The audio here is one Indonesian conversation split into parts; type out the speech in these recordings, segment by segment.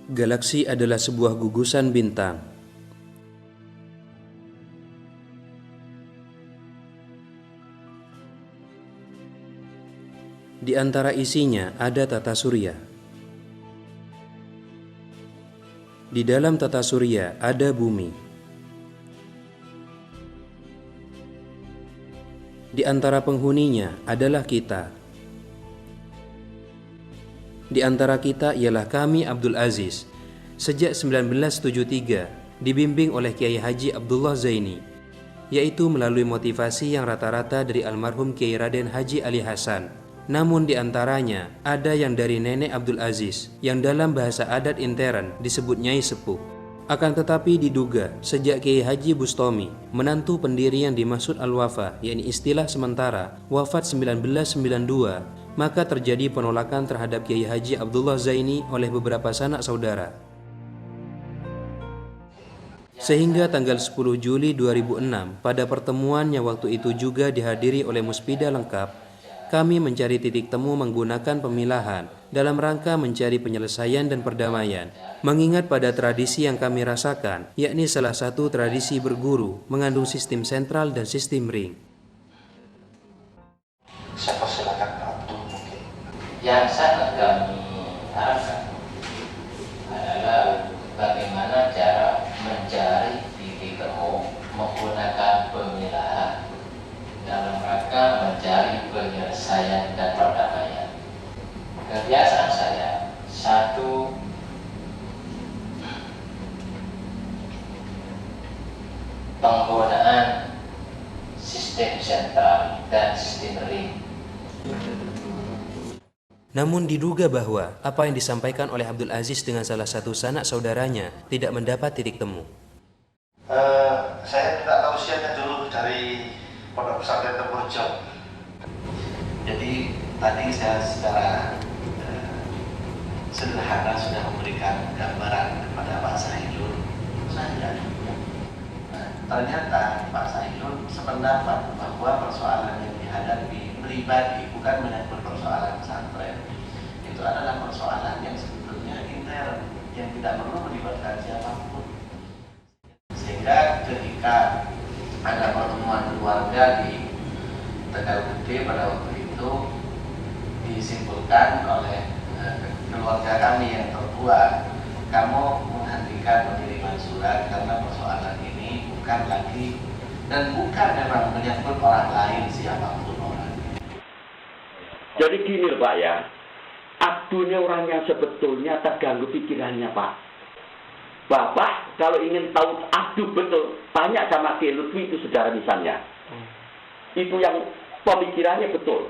Galaksi adalah sebuah gugusan bintang. Di antara isinya ada tata surya. Di dalam tata surya ada bumi. Di antara penghuninya adalah kita. Di antara kita ialah kami Abdul Aziz. Sejak 1973 dibimbing oleh Kiai Haji Abdullah Zaini, yaitu melalui motivasi yang rata-rata dari almarhum Kiai Raden Haji Ali Hasan. Namun di antaranya ada yang dari Nenek Abdul Aziz yang dalam bahasa adat intern disebut Nyai Sepuh. Akan tetapi diduga sejak Kiai Haji Bustomi, menantu pendiri yang dimaksud Al-Wafa, yakni istilah sementara, wafat 1992, maka terjadi penolakan terhadap Kiai Haji Abdullah Zaini oleh beberapa sanak saudara. Sehingga tanggal 10 Juli 2006, pada pertemuan yang waktu itu juga dihadiri oleh Muspida lengkap, kami mencari titik temu menggunakan pemilahan dalam rangka mencari penyelesaian dan perdamaian. Mengingat pada tradisi yang kami rasakan, yakni salah satu tradisi berguru mengandung sistem sentral dan sistem ring. Silakan Abdul mungkin. Yang sangat kami harapkan adalah bagaimana cara mencari titik temu menggunakan pemilahan dalam rangka mencari penyelesaian dan perdamaian. Kebiasaan saya, satu, penggunaan sistem sentral dan sistem ring. Namun diduga bahwa apa yang disampaikan oleh Abdul Aziz dengan salah satu sanak saudaranya tidak mendapat titik temu. Saya minta tausiahnya dulu dari Pondok Pesantren Temurjo. Jadi tadi saya secara sederhana sudah memberikan gambaran kepada Pak Sahilun saja. Ternyata Pak Sahilun sependapat bahwa persoalan yang dihadapi pribadi bukan menyangkut persoalan pesantren. Itu adalah persoalan yang sebetulnya intern yang tidak perlu melibatkan siapapun. Sehingga ketika ada pertemuan keluarga di Tegal Gede pada waktu itu disimpulkan oleh keluarga kami yang tertua, kamu menghentikan pengiriman surat karena persoalan ini bukan lagi dan bukan memang menyangkut orang lain siapapun orangnya. Jadi gini loh Pak ya, Abdul ini orang yang sebetulnya terganggu pikirannya Pak. Bapak kalau ingin tahu Abdul betul, tanya sama Kiai Lutfi itu saudara misalnya. Itu yang pemikirannya betul.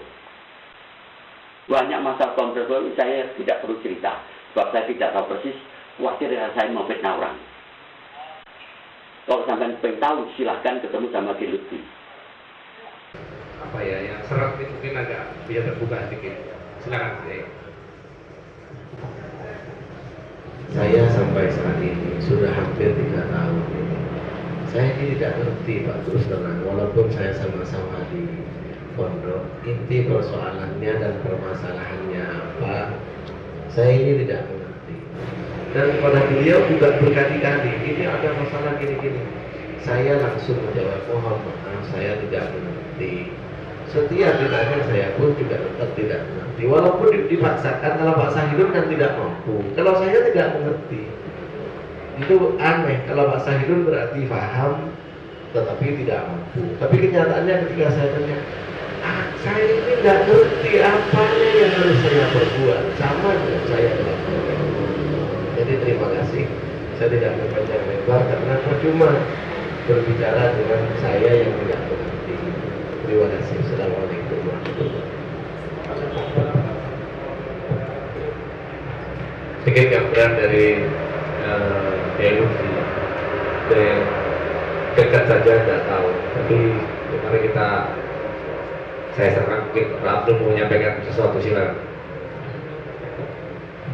Banyak masalah kontroversi saya tidak perlu cerita, sebab saya tidak tahu persis, khawatir saya memfitnah orang. Kalau sampai pengen tahu, silahkan ketemu sama Kiai Lutfi. Apa ya, yang seret itu mungkin agak biar terbuka sedikit. Silakan. Saya sampai saat ini sudah hampir 3 tahun. Saya ini tidak ngerti Pak, terus terang. Walaupun saya sama-sama di pondok, inti persoalannya dan permasalahannya apa, saya ini tidak mengerti. Dan kepada beliau juga berkali-kali, ini ada masalah gini-gini. Saya langsung menjawab, mohon maaf, saya tidak mengerti. Setiap ditanya saya pun juga tetap tidak mengerti. Walaupun dipaksakan, kalau Pak Sahidun kan tidak mampu. Kalau saya tidak mengerti, itu aneh. Kalau Pak Sahidun berarti paham, tetapi tidak mampu. Tapi kenyataannya ketika saya tanya, saya ini tidak ngerti apanya yang harus saya perbuat, sama dengan saya melakukan. Jadi terima kasih. Saya tidak berpanjang lebar karena percuma berbicara dengan saya yang tidak mengerti. Terima kasih. Assalamualaikum warahmatullahi wabarakatuh. Sedikit gambaran dari Kiai Lutfi. Dekat saja tidak tahu. Tapi mari saya serahkan mungkin Pak Abdul mau menyampaikan sesuatu, silakan.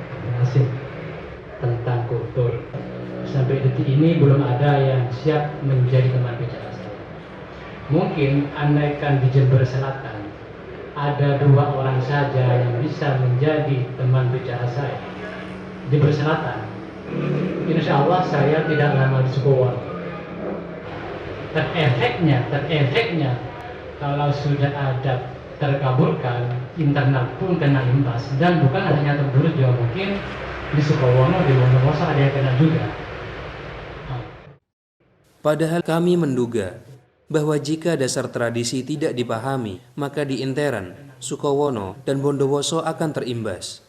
Terima kasih. Tentang kultur, sampai detik ini belum ada yang siap menjadi teman bicara saya. Mungkin andaikan di Jember Selatan ada 2 orang saja yang bisa menjadi teman bicara saya. Jember Selatan insya Allah saya tidak lama di Sukowono. Terefeknya kalau sudah ada terkabulkan, internal pun kena imbas, dan bukan hanya Temburus juga, mungkin di Sukowono, di Bondowoso ada yang kena juga. Padahal kami menduga bahwa jika dasar tradisi tidak dipahami, maka di intern, Sukowono, dan Bondowoso akan terimbas.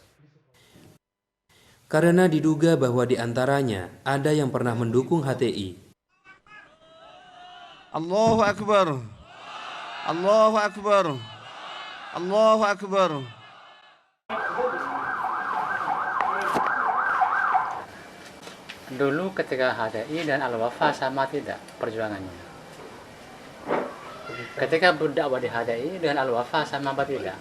Karena diduga bahwa di antaranya ada yang pernah mendukung HTI. Allahu Akbar. Allahu Akbar. Allahu Akbar. Dulu ketika HTI dan Al-Wafa sama tidak perjuangannya? Ketika berdakwah di HTI dengan Al-Wafa sama apa tidak?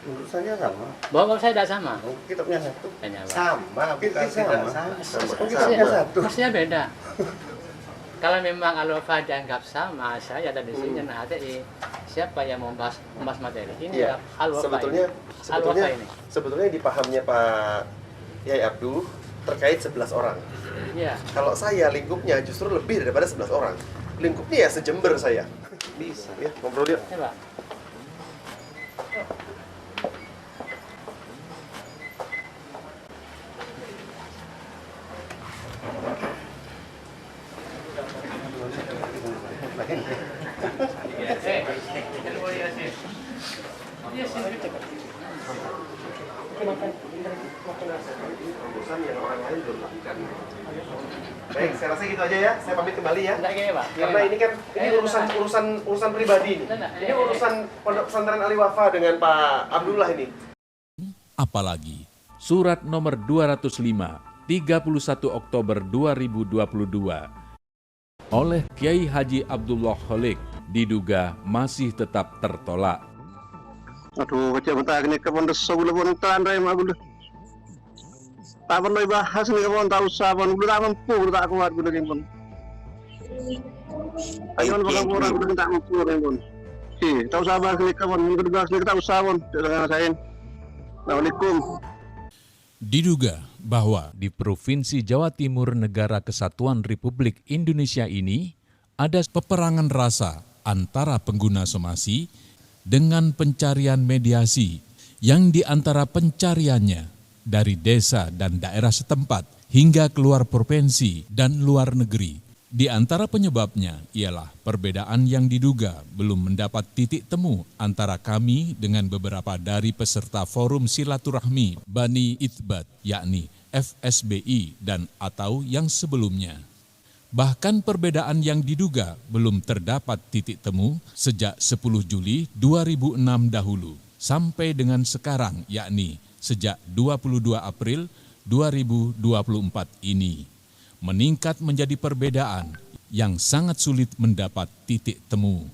Urusannya sama. Bahwa saya tidak sama. Kitabnya satu. Sama, bukan tidak sama. Kitabnya satu. Maksudnya beda. Kalau memang Al-Wafa dianggap sama, saya ada di sini dan HTI. Siapa yang membahas materi ini? Ya, Al-Wafa ini. Sebetulnya dipahamnya Pak Yai Abduh terkait 11 orang. Iya. Kalau saya lingkupnya justru lebih daripada 11 orang. Lingkupnya ya sejember saya. Bisa. Ya, ngobrol yuk. Coba. Baik, saya rasa gitu aja ya. Saya pamit kembali ya. Tidak gini, Pak. Karena ini kan urusan pribadi ini. Ini urusan Pondok Pesantren Ali Wafa dengan Pak Abdullah ini. Apalagi surat nomor 205 31 Oktober 2022 oleh Kiai Haji Abdullah Kholik diduga masih tetap tertolak. Aduh, kecil bentar ini ke pondok sebulan pun telan rem aku deh. Tak perlu bahas nih pun tak usah pun udah tak mampu tak kuat udah pun. Ayo pun orang udah tak mampu pun. Tak usah bahas nih pun minggu bahas nih tak usah pun. Dengan saya. Assalamualaikum. Diduga bahwa di Provinsi Jawa Timur Negara Kesatuan Republik Indonesia ini ada peperangan rasa antara pengguna somasi dengan pencarian mediasi yang di antara pencariannya dari desa dan daerah setempat hingga keluar provinsi dan luar negeri. Di antara penyebabnya ialah perbedaan yang diduga belum mendapat titik temu antara kami dengan beberapa dari peserta forum silaturahmi Bani Itsbat, yakni FSBI dan atau yang sebelumnya. Bahkan perbedaan yang diduga belum terdapat titik temu sejak 10 Juli 2006 dahulu sampai dengan sekarang, yakni sejak 22 April 2024 ini. Meningkat menjadi perbedaan yang sangat sulit mendapat titik temu.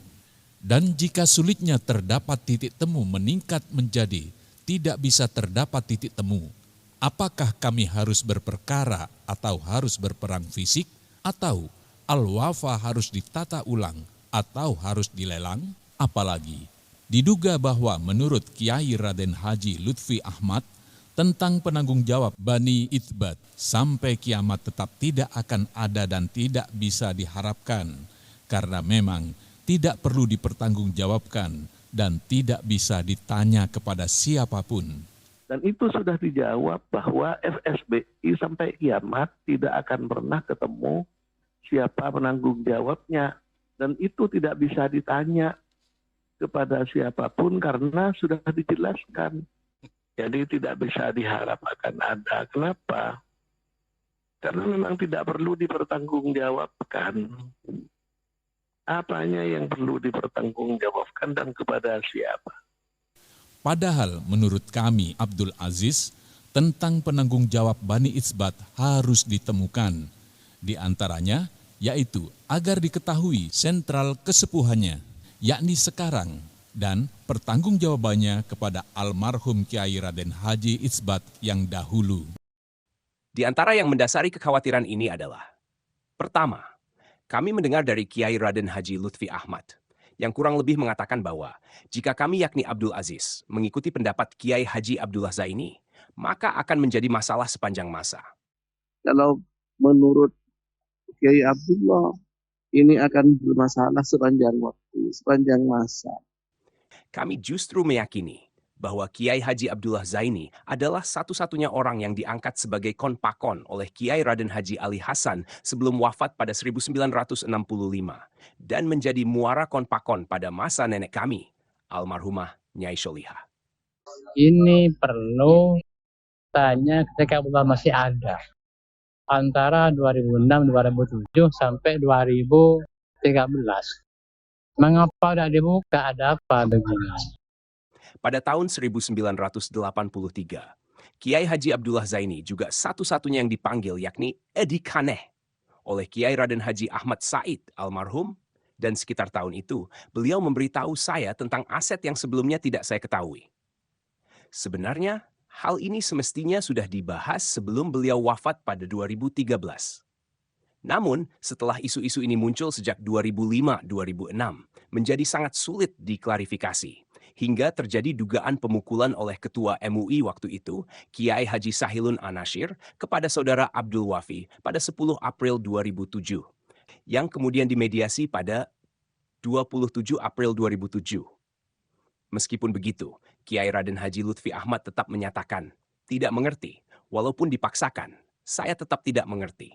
Dan jika sulitnya terdapat titik temu meningkat menjadi tidak bisa terdapat titik temu, apakah kami harus berperkara atau harus berperang fisik, atau Al-Wafa harus ditata ulang atau harus dilelang? Apalagi diduga bahwa menurut Kiai Raden Haji Lutfi Ahmad, tentang penanggung jawab Bani Itsbat sampai kiamat tetap tidak akan ada dan tidak bisa diharapkan karena memang tidak perlu dipertanggungjawabkan dan tidak bisa ditanya kepada siapapun. Dan itu sudah dijawab bahwa FSBI sampai kiamat tidak akan pernah ketemu siapa penanggung jawabnya. Dan itu tidak bisa ditanya kepada siapapun karena sudah dijelaskan. Jadi tidak bisa diharap akan ada. Kenapa? Karena memang tidak perlu dipertanggungjawabkan. Apanya yang perlu dipertanggungjawabkan dan kepada siapa? Padahal menurut kami Abdul Aziz, tentang penanggung jawab Bani Itsbat harus ditemukan. Di antaranya yaitu agar diketahui sentral kesepuhannya, yakni sekarang, dan pertanggungjawabannya kepada almarhum Kiai Raden Haji Itsbat yang dahulu. Di antara yang mendasari kekhawatiran ini adalah, pertama, kami mendengar dari Kiai Raden Haji Lutfi Ahmad, yang kurang lebih mengatakan bahwa jika kami yakni Abdul Aziz mengikuti pendapat Kiai Haji Abdullah Zaini, maka akan menjadi masalah sepanjang masa. Kalau menurut Kiai Abdullah, ini akan bermasalah sepanjang waktu, sepanjang masa. Kami justru meyakini bahwa Kiai Haji Abdullah Zaini adalah satu-satunya orang yang diangkat sebagai konpakon oleh Kiai Raden Haji Ali Hasan sebelum wafat pada 1965 dan menjadi muara konpakon pada masa nenek kami, almarhumah Nyai Sholihah. Ini perlu tanya ketika Abdullah masih ada. Antara 2006-2007 sampai 2013. Mengapa tidak dibuka? Ada apa begini? Pada tahun 1983, Kiai Haji Abdullah Zaini juga satu-satunya yang dipanggil yakni Edi Kaneh oleh Kiai Raden Haji Ahmad Said almarhum, dan sekitar tahun itu beliau memberitahu saya tentang aset yang sebelumnya tidak saya ketahui. Sebenarnya hal ini semestinya sudah dibahas sebelum beliau wafat pada 2013. Namun, setelah isu-isu ini muncul sejak 2005-2006, menjadi sangat sulit diklarifikasi. Hingga terjadi dugaan pemukulan oleh Ketua MUI waktu itu, Kiai Haji Sahilun Anashir, kepada Saudara Abdul Wafi pada 10 April 2007, yang kemudian dimediasi pada 27 April 2007. Meskipun begitu, Kiai Raden Haji Lutfi Ahmad tetap menyatakan, tidak mengerti, walaupun dipaksakan, saya tetap tidak mengerti.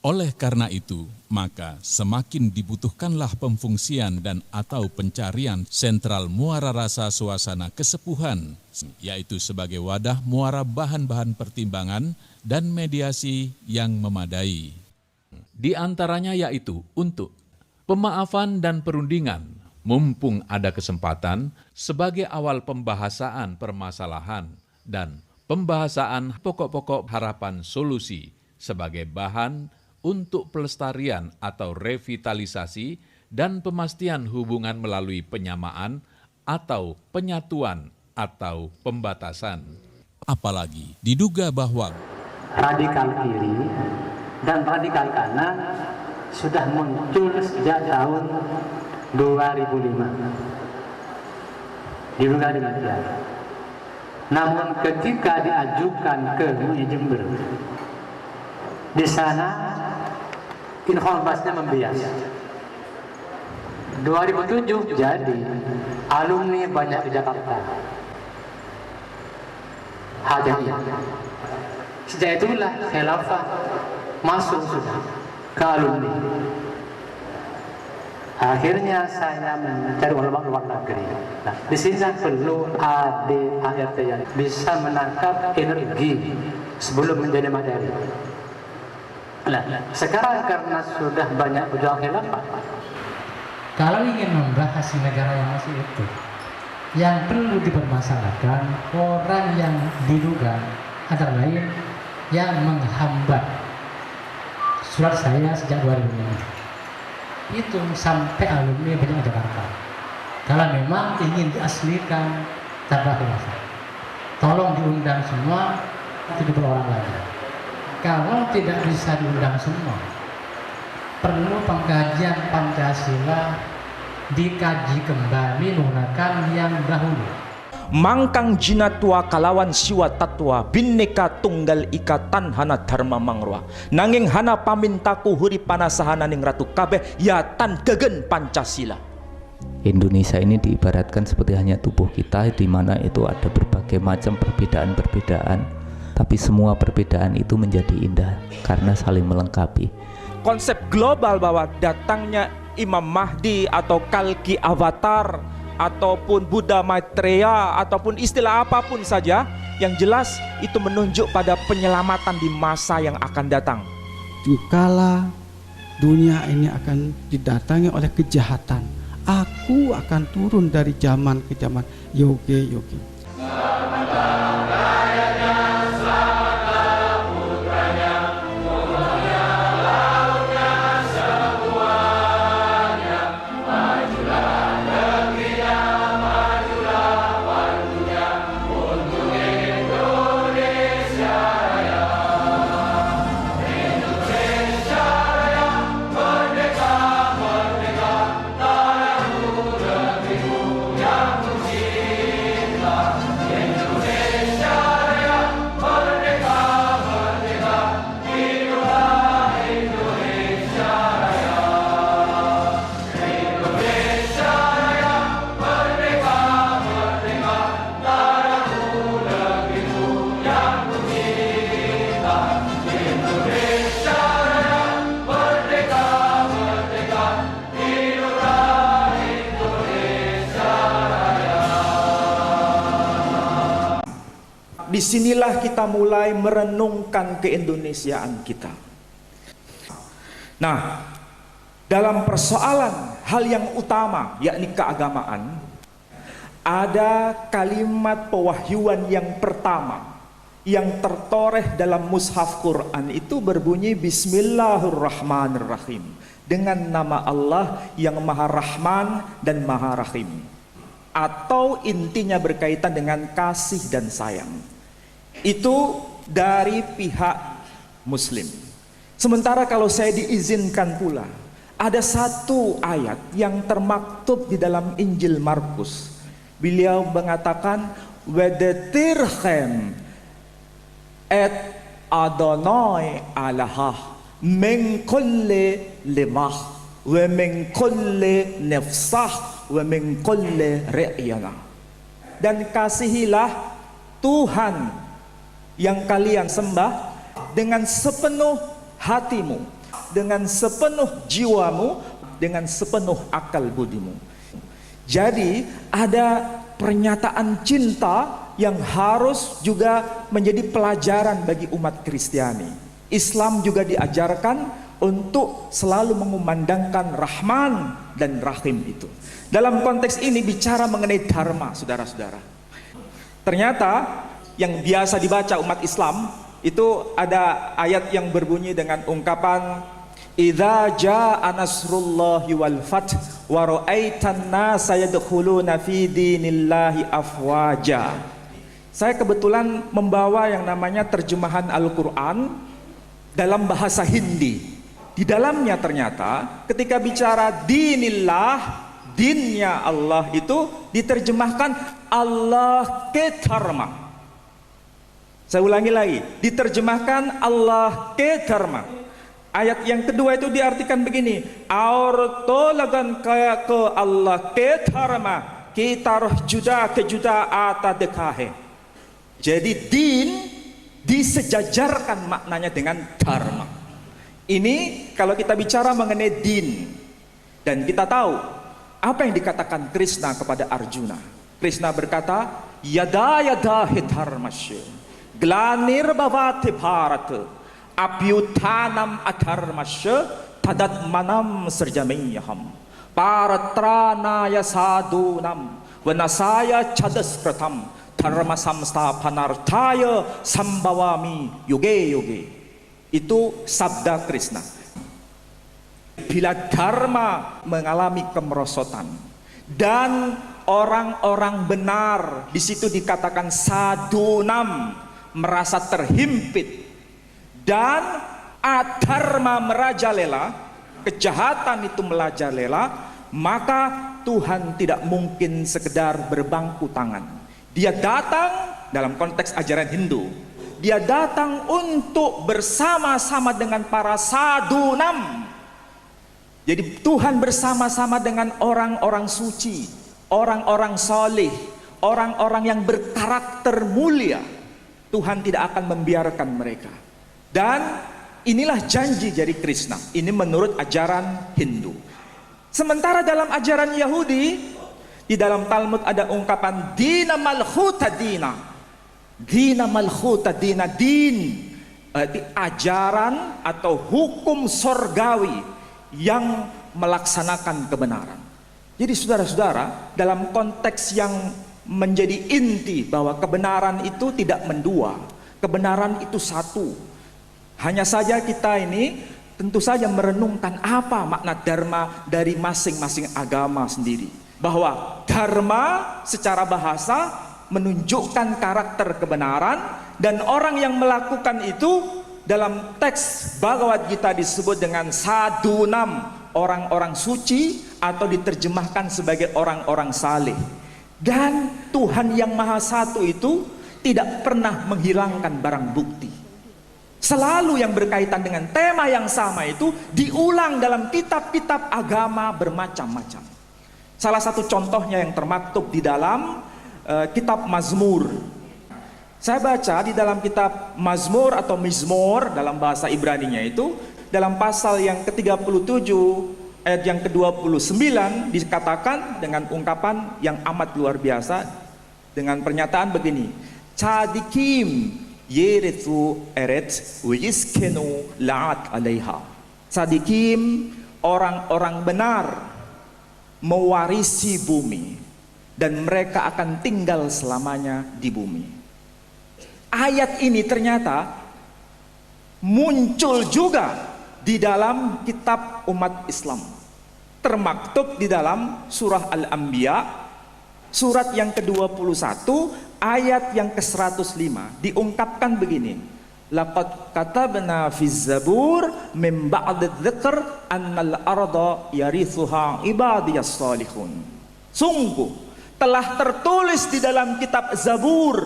Oleh karena itu, maka semakin dibutuhkanlah pemfungsian dan atau pencarian sentral muara rasa suasana kesepuhan, yaitu sebagai wadah muara bahan-bahan pertimbangan dan mediasi yang memadai. Di antaranya yaitu untuk pemaafan dan perundingan, mumpung ada kesempatan sebagai awal pembahasan permasalahan dan pembahasan pokok-pokok harapan solusi sebagai bahan untuk pelestarian atau revitalisasi dan pemastian hubungan melalui penyamaan atau penyatuan atau pembatasan. Apalagi diduga bahwa radikal kiri dan radikal kanan sudah muncul sejak tahun 2005. Diduga demikian. Namun ketika diajukan ke MUI Jember, di sana informasinya membias. 2007 jadi alumni banyak di Jakarta. HTI. Sejak itulah khilafah masuk sudah ke alumni. Akhirnya saya mencari ulama luar negeri. Nah, di sini saya perlu ADART yang bisa menangkap energi sebelum menjadi materi. Nah, sekarang karena sudah banyak pejuang khilafah, kalau ingin membahas negara yang masih utuh, yang perlu dipermasalahkan orang yang diduga antara lain yang menghambat surat saya sejak 2005 itu sampai alumni banyak Jakarta. Kalau memang ingin diaslikan tanpa khilafah, tolong diundang semua 70 orang lagi. Kalau tidak bisa diundang semua, perlu pengkajian Pancasila dikaji kembali menggunakan yang dahulu. Mangkang jinatua kalawan siwa tatwa bineka tunggal ika tanhana dharma mangrwa nanging hana pamintaku huri panasahana ning ratu kabeh ya tan gegen Pancasila. Indonesia ini diibaratkan seperti hanya tubuh kita, di mana itu ada berbagai macam perbedaan-perbedaan, tapi semua perbedaan itu menjadi indah karena saling melengkapi. Konsep global bahwa datangnya Imam Mahdi atau Kalki Avatar ataupun Buddha Maitreya ataupun istilah apapun saja, yang jelas itu menunjuk pada penyelamatan di masa yang akan datang. Dikala dunia ini akan didatangi oleh kejahatan, aku akan turun dari zaman ke zaman. Yogi. disinilah kita mulai merenungkan keindonesiaan kita. Nah, dalam persoalan hal yang utama yakni keagamaan, ada kalimat pewahyuan yang pertama yang tertoreh dalam mushaf Quran itu berbunyi Bismillahirrahmanirrahim, dengan nama Allah yang Maha Rahman dan Maha Rahim, atau intinya berkaitan dengan kasih dan sayang. Itu dari pihak Muslim. Sementara kalau saya diizinkan pula, ada satu ayat yang termaktub di dalam Injil Markus. Beliau mengatakan wadatirhem et Adonai alahah min kulli limah wa min kulli nafsah wa min kulli ra'yana. Dan kasihilah Tuhan yang kalian sembah dengan sepenuh hatimu, dengan sepenuh jiwamu, dengan sepenuh akal budimu. Jadi ada pernyataan cinta yang harus juga menjadi pelajaran bagi umat Kristiani. Islam juga diajarkan untuk selalu mengumandangkan Rahman dan Rahim itu. Dalam konteks ini bicara mengenai dharma, saudara-saudara. Ternyata yang biasa dibaca umat Islam itu ada ayat yang berbunyi dengan ungkapan idza jaa nasrullahi wal fath wa ra'aitan nasa yadkhuluna fi dinillahi afwaja. Saya kebetulan membawa yang namanya terjemahan Al-Qur'an dalam bahasa Hindi. Di dalamnya ternyata ketika bicara dinillah, dinnya Allah itu diterjemahkan Allah ke dharma. Saya ulangi lagi, diterjemahkan Allah ke dharma. Ayat yang kedua itu diartikan begini, aurtolagan kaya ke Allah ke dharma, kita roh juda ke juda ata dekahe. Jadi din disejajarkan maknanya dengan dharma. Ini kalau kita bicara mengenai din. Dan kita tahu apa yang dikatakan Krishna kepada Arjuna. Krishna berkata, yada yada dharmasya glanir bhavati bharata apyutanam adharmasya tadat manam sarjameyaham paratranaya sadunam vanasaya chadaskratam dharma samstapanarthaya sambawami yoge yoge. Itu sabda Krishna. Bila dharma mengalami kemerosotan dan orang-orang benar, di situ dikatakan sadunam, merasa terhimpit, dan adharma merajalela, kejahatan itu merajalela, maka Tuhan tidak mungkin sekedar berbangku tangan. Dia datang dalam konteks ajaran Hindu, dia datang untuk bersama-sama dengan para sadunam. Jadi Tuhan bersama-sama dengan orang-orang suci, orang-orang soleh, orang-orang yang berkarakter mulia. Tuhan tidak akan membiarkan mereka. Dan inilah janji dari Krishna. Ini menurut ajaran Hindu. Sementara dalam ajaran Yahudi, di dalam Talmud ada ungkapan dina malchuta dina. Dina malchuta dina, din ajaran atau hukum sorgawi yang melaksanakan kebenaran. Jadi saudara-saudara, dalam konteks yang menjadi inti bahwa kebenaran itu tidak mendua, kebenaran itu satu. Hanya saja kita ini tentu saja merenungkan apa makna dharma dari masing-masing agama sendiri. Bahwa dharma secara bahasa menunjukkan karakter kebenaran, dan orang yang melakukan itu dalam teks Bhagavad Gita disebut dengan sadunam, orang-orang suci, atau diterjemahkan sebagai orang-orang saleh. Dan Tuhan yang Maha Satu itu tidak pernah menghilangkan barang bukti. Selalu yang berkaitan dengan tema yang sama itu diulang dalam kitab-kitab agama bermacam-macam. Salah satu contohnya yang termaktub di dalam kitab Mazmur. Saya baca di dalam kitab Mazmur atau Mizmor dalam bahasa Ibraninya itu, dalam pasal yang ke-37 ayat yang ke-29 dikatakan dengan ungkapan yang amat luar biasa, dengan pernyataan begini, Sadikim yerithu eret wiyiskenu la'at alaiha. Sadikim, orang-orang benar, mewarisi bumi dan mereka akan tinggal selamanya di bumi. Ayat ini ternyata muncul juga di dalam kitab umat Islam, termaktub di dalam surah Al-Anbiya, surat yang ke-21 ayat yang ke-105, diungkapkan begini: laqad katabna fiz zabur min ba'd dzikr annal arda yarithuha ibadiyas salihun. Sungguh telah tertulis di dalam kitab Zabur,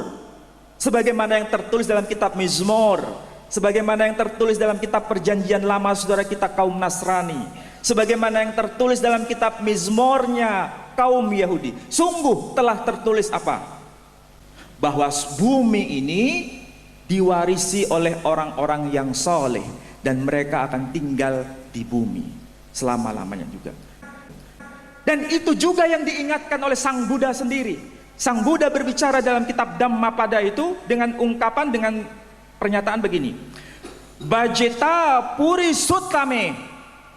sebagaimana yang tertulis dalam kitab Mizmor, sebagaimana yang tertulis dalam kitab Perjanjian Lama saudara kita kaum Nasrani, sebagaimana yang tertulis dalam kitab Mizmornya kaum Yahudi. Sungguh telah tertulis apa? Bahwa bumi ini diwarisi oleh orang-orang yang soleh dan mereka akan tinggal di bumi selama-lamanya juga. Dan itu juga yang diingatkan oleh Sang Buddha sendiri. Sang Buddha berbicara dalam kitab Dhammapada itu dengan ungkapan, dengan pernyataan begini: Bajeta puri sutame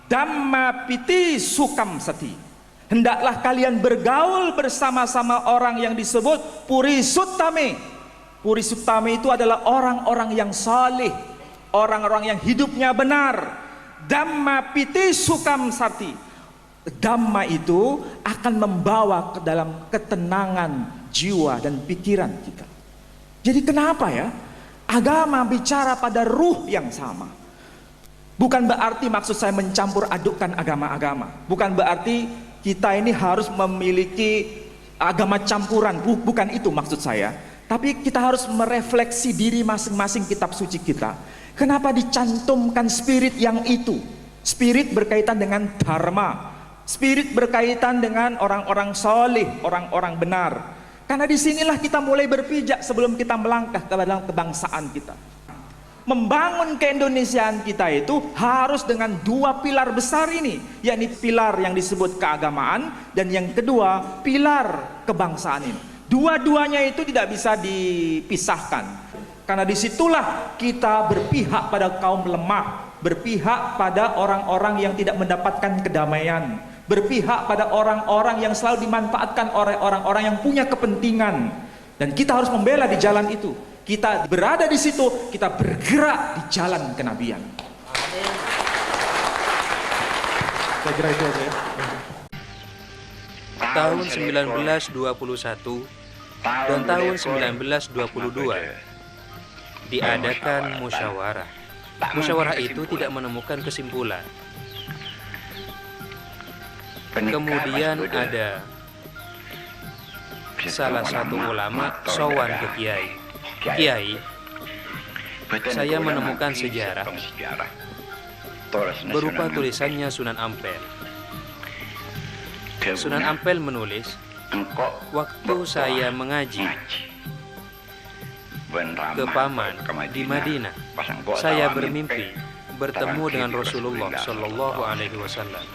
dhamma piti sukam sati. Hendaklah kalian bergaul bersama-sama orang yang disebut puri sutame. Puri sutame itu adalah orang-orang yang saleh, orang-orang yang hidupnya benar. Dhamma piti sukam sati. Dhamma itu akan membawa ke dalam ketenangan jiwa dan pikiran kita. Jadi kenapa ya agama bicara pada ruh yang sama? Bukan berarti maksud saya mencampur adukkan agama-agama. Bukan berarti kita ini harus memiliki agama campuran. Bukan itu maksud saya. Tapi kita harus merefleksi diri masing-masing kitab suci kita. Kenapa dicantumkan spirit yang itu? Spirit berkaitan dengan dharma. Spirit berkaitan dengan orang-orang soleh, orang-orang benar. Karena disinilah kita mulai berpijak sebelum kita melangkah ke dalam kebangsaan kita. Membangun keindonesiaan kita itu harus dengan dua pilar besar ini, yakni pilar yang disebut keagamaan dan yang kedua pilar kebangsaan ini. Dua-duanya itu tidak bisa dipisahkan. Karena disitulah kita berpihak pada kaum lemah, berpihak pada orang-orang yang tidak mendapatkan kedamaian, berpihak pada orang-orang yang selalu dimanfaatkan oleh orang-orang yang punya kepentingan. Dan kita harus membela di jalan itu. Kita berada di situ, kita bergerak di jalan kenabian. Saya kira itu aja ya. Tahun 1921 dan tahun 1922 diadakan musyawarah. Musyawarah itu tidak menemukan kesimpulan. Kemudian ada salah satu ulama sowan ke kiai. Kiai, saya menemukan sejarah berupa tulisannya Sunan Ampel. Sunan Ampel menulis, waktu saya mengaji ke paman di Madinah, saya bermimpi bertemu dengan Rasulullah Shallallahu Alaihi Wasallam.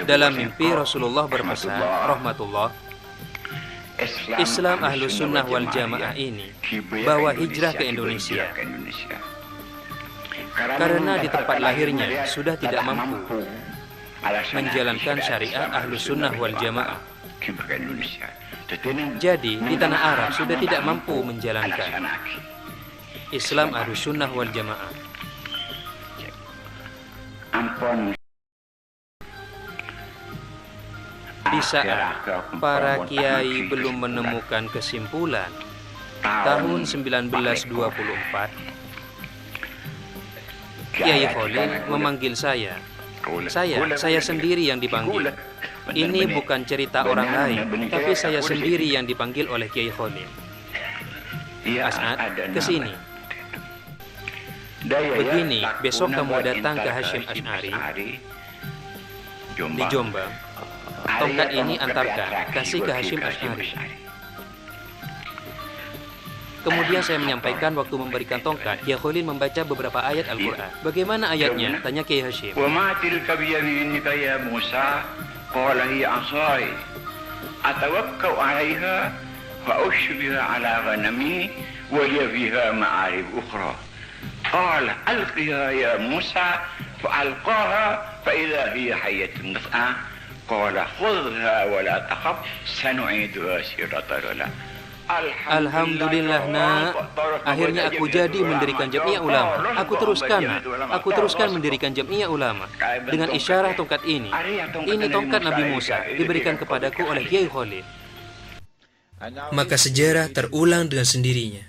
Dalam mimpi Rasulullah berpesan, rahmatullah, Islam Ahlus Sunnah wal Jamaah ini bawa hijrah ke Indonesia karena di tempat lahirnya sudah tidak mampu menjalankan syariat Ahlus Sunnah wal Jamaah. Jadi di tanah Arab sudah tidak mampu menjalankan Islam Ahlus Sunnah wal Jamaah. Di saat para kiai belum menemukan kesimpulan, tahun 1924 Kiai Khalil memanggil saya. Saya sendiri yang dipanggil. Ini bukan cerita orang lain, tapi saya sendiri yang dipanggil oleh Kiai Khalil. As'ad, ke sini. Begini, besok kamu datang ke Hasyim Asy'ari di Jombang. Tongkat ini antarkan, kasih ke Hasyim Asy'ari. Kemudian saya menyampaikan waktu memberikan tongkat, Kiai Khalil membaca beberapa ayat Al-Quran. Bagaimana ayatnya? Tanya Kiai Hasyim. أتوكأ عليها فأشبه على غنمي ولي فيها مآرب أخرى قال ألقها يا موسى فألقاها فإذا هي حية تسعى قال خذها ولا تخف سنعيدها سيرتها الأولى. Alhamdulillah nak, akhirnya aku jadi mendirikan Jam'iyah Ulama. Aku teruskan mendirikan Jam'iyah Ulama dengan isyarah tongkat ini. Ini tongkat Nabi Musa diberikan kepadaku oleh Kiai Khalil. Maka sejarah terulang dengan sendirinya.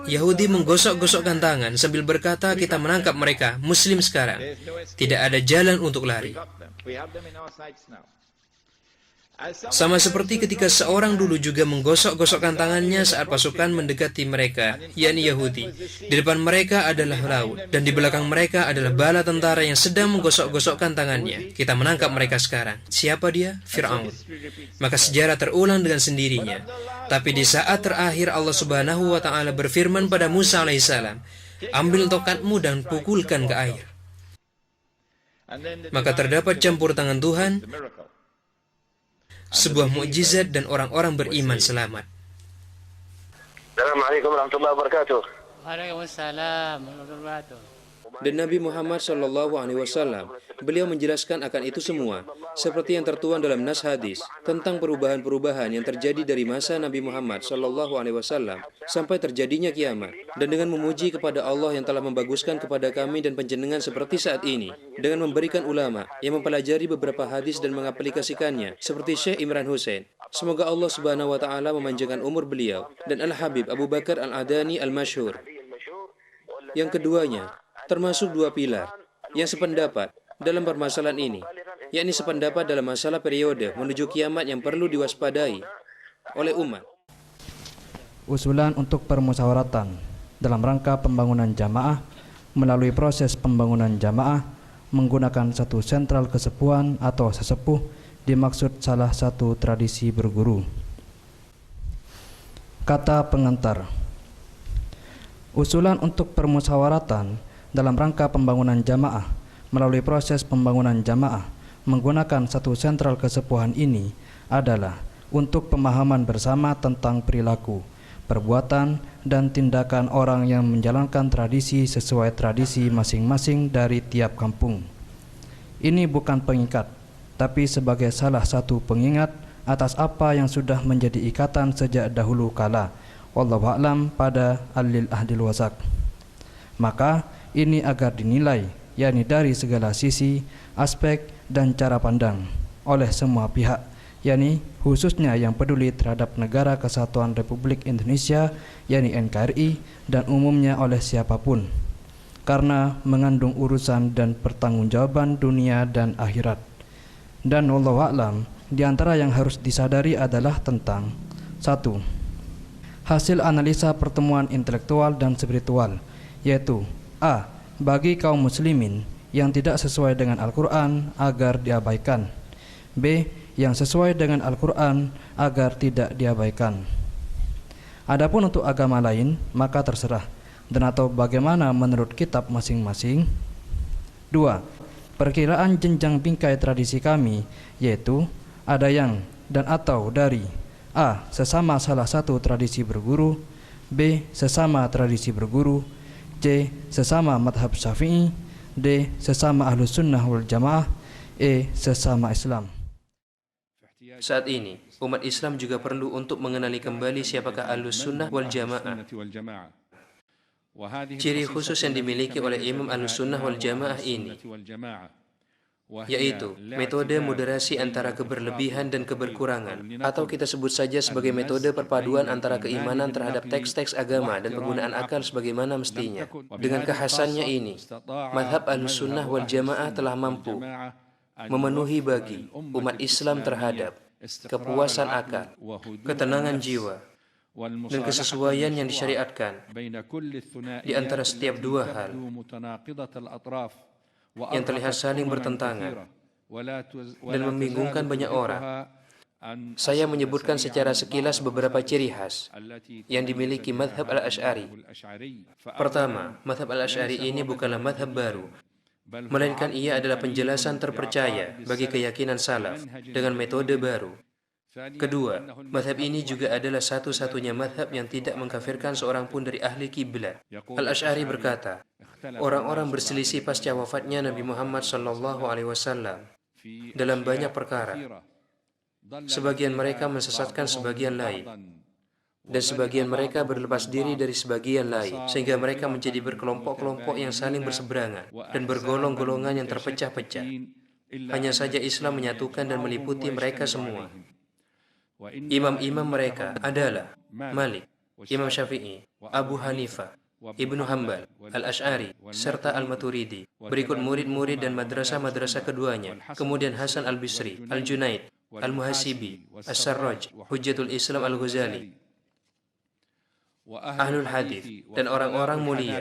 Yahudi menggosok-gosokkan tangan sambil berkata, kita menangkap mereka, Muslim sekarang. Tidak ada jalan untuk lari. Sama seperti ketika seorang dulu juga menggosok-gosokkan tangannya saat pasukan mendekati mereka, yakni Yahudi. Di depan mereka adalah laut, dan di belakang mereka adalah bala tentara yang sedang menggosok-gosokkan tangannya. Kita menangkap mereka sekarang. Siapa dia? Fir'aun. Maka sejarah terulang dengan sendirinya. Tapi di saat terakhir Allah Subhanahu wa Ta'ala berfirman pada Musa alaihissalam, ambil tongkatmu dan pukulkan ke air. Maka terdapat campur tangan Tuhan, sebuah mukjizat, dan orang-orang beriman selamat. Assalamualaikum warahmatullahi wabarakatuh. Waalaikumsalam warahmatullahi wabarakatuh. Dan Nabi Muhammad SAW, beliau menjelaskan akan itu semua, seperti yang tertuang dalam nas hadis tentang perubahan-perubahan yang terjadi dari masa Nabi Muhammad SAW sampai terjadinya kiamat. Dan dengan memuji kepada Allah yang telah membaguskan kepada kami dan panjenengan seperti saat ini, dengan memberikan ulama yang mempelajari beberapa hadis dan mengaplikasikannya, seperti Syekh Imran Hussein. Semoga Allah Subhanahu wa Ta'ala memanjangkan umur beliau, dan Al-Habib Abu Bakar Al-Adani Al-Masyhur. Yang keduanya, termasuk dua pilar yang sependapat dalam permasalahan ini, yakni sependapat dalam masalah periode menuju kiamat yang perlu diwaspadai oleh umat. Usulan untuk permusyawaratan dalam rangka pembangunan jamaah melalui proses pembangunan jamaah menggunakan satu sentral kesepuhan atau sesepuh dimaksud salah satu tradisi berguru. Kata pengantar. Usulan untuk permusyawaratan dalam rangka pembangunan jamaah melalui proses pembangunan jamaah menggunakan satu sentral kesepuhan ini adalah untuk pemahaman bersama tentang perilaku, perbuatan, dan tindakan orang yang menjalankan tradisi sesuai tradisi masing-masing dari tiap kampung. Ini bukan pengikat, tapi sebagai salah satu pengingat atas apa yang sudah menjadi ikatan sejak dahulu kala, wallahu a'lam, pada alil ahdil wasak. Maka ini agar dinilai, yakni dari segala sisi, aspek, dan cara pandang oleh semua pihak, yakni khususnya yang peduli terhadap Negara Kesatuan Republik Indonesia, yakni NKRI, dan umumnya oleh siapapun, karena mengandung urusan dan pertanggungjawaban dunia dan akhirat. Dan wallahu a'lam, di antara yang harus disadari adalah tentang 1. Hasil analisa pertemuan intelektual dan spiritual, yaitu A. Bagi kaum muslimin yang tidak sesuai dengan Al-Quran agar diabaikan. B. Yang sesuai dengan Al-Quran agar tidak diabaikan. Adapun untuk agama lain, maka terserah dan atau bagaimana menurut kitab masing-masing. 2. Perkiraan jenjang bingkai tradisi kami, yaitu ada yang dan atau dari A. Sesama salah satu tradisi berguru, B. Sesama tradisi berguru, C. Sesama madhab syafi'i, D. Sesama ahlus sunnah wal jamaah, E. Sesama Islam. Saat ini, umat Islam juga perlu untuk mengenali kembali siapakah ahlus sunnah wal jamaah. Ciri khusus yang dimiliki oleh Imam ahlus sunnah wal jamaah ini, yaitu metode moderasi antara keberlebihan dan keberkurangan, atau kita sebut saja sebagai metode perpaduan antara keimanan terhadap teks-teks agama dan penggunaan akal sebagaimana mestinya. Dengan kekhasannya ini, mazhab Ahlus-Sunnah wal Jamaah telah mampu memenuhi bagi umat Islam terhadap kepuasan akal, ketenangan jiwa, dan kesesuaian yang disyariatkan di antara setiap dua hal yang terlihat saling bertentangan dan membingungkan banyak orang. Saya menyebutkan secara sekilas beberapa ciri khas yang dimiliki madhab al-Asy'ari. Pertama, madhab al-Asy'ari ini bukanlah madhab baru, melainkan ia adalah penjelasan terpercaya bagi keyakinan salaf dengan metode baru. Kedua, mazhab ini juga adalah satu-satunya mazhab yang tidak mengkafirkan seorang pun dari ahli kiblat. Al-Asy'ari berkata, orang-orang berselisih pasca wafatnya Nabi Muhammad SAW dalam banyak perkara. Sebagian mereka mensesatkan sebagian lain, dan sebagian mereka berlepas diri dari sebagian lain, sehingga mereka menjadi berkelompok-kelompok yang saling berseberangan dan bergolong-golongan yang terpecah-pecah. Hanya saja Islam menyatukan dan meliputi mereka semua. Imam-imam mereka adalah Malik, Imam Syafi'i, Abu Hanifah, Ibnu Hanbal, Al-Asy'ari, serta Al-Maturidi. Berikut murid-murid dan madrasah-madrasah keduanya. Kemudian Hasan Al-Bisri, Al-Junaid, Al-Muhasibi, As-Sarraj, Hujjatul Islam Al-Ghazali, Ahlul Hadith, dan orang-orang mulia,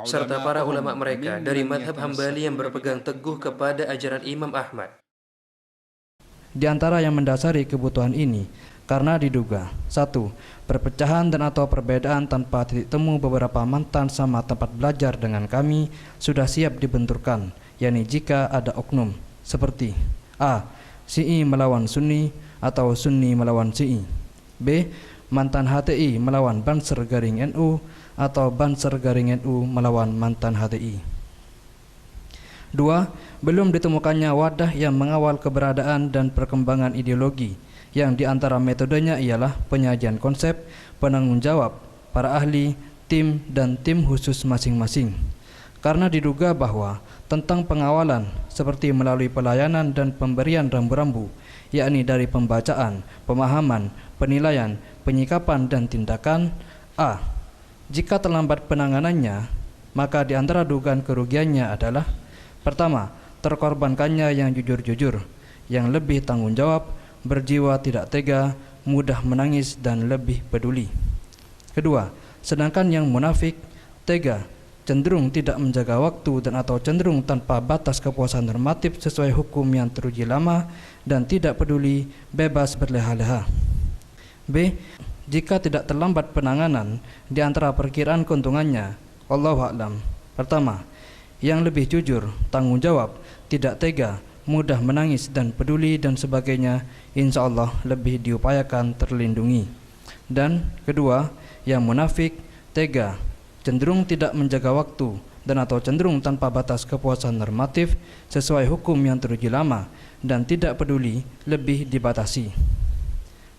serta para ulama mereka dari madhab Hambali yang berpegang teguh kepada ajaran Imam Ahmad. Di antara yang mendasari kebutuhan ini, karena diduga 1. Perpecahan dan atau perbedaan tanpa titik temu beberapa mantan sama tempat belajar dengan kami sudah siap dibenturkan, yakni jika ada oknum seperti A. Syi'i melawan Sunni atau Sunni melawan Syi'i. B. Mantan HTI melawan Banser garing NU atau Banser garing NU melawan mantan HTI. 2. Belum ditemukannya wadah yang mengawal keberadaan dan perkembangan ideologi, yang diantara metodenya ialah penyajian konsep, penanggung jawab, para ahli, tim, dan tim khusus masing-masing. Karena diduga bahwa tentang pengawalan seperti melalui pelayanan dan pemberian rambu-rambu, yakni dari pembacaan, pemahaman, penilaian, penyikapan, dan tindakan. A. Jika terlambat penanganannya, maka di antara dugaan kerugiannya adalah: pertama, terkorbankannya yang jujur-jujur, yang lebih tanggung jawab, berjiwa tidak tega, mudah menangis, dan lebih peduli. Kedua, sedangkan yang munafik, tega, cenderung tidak menjaga waktu dan atau cenderung tanpa batas kepuasan normatif sesuai hukum yang teruji lama, dan tidak peduli, bebas berleha-leha. B. Jika tidak terlambat penanganan, di antara perkiraan keuntungannya, Allahu a'lam. Pertama, yang lebih jujur, tanggung jawab, tidak tega, mudah menangis, dan peduli, dan sebagainya, insya Allah lebih diupayakan terlindungi. Dan kedua, yang munafik, tega, cenderung tidak menjaga waktu, dan atau cenderung tanpa batas kepuasan normatif sesuai hukum yang teruji lama, dan tidak peduli, lebih dibatasi.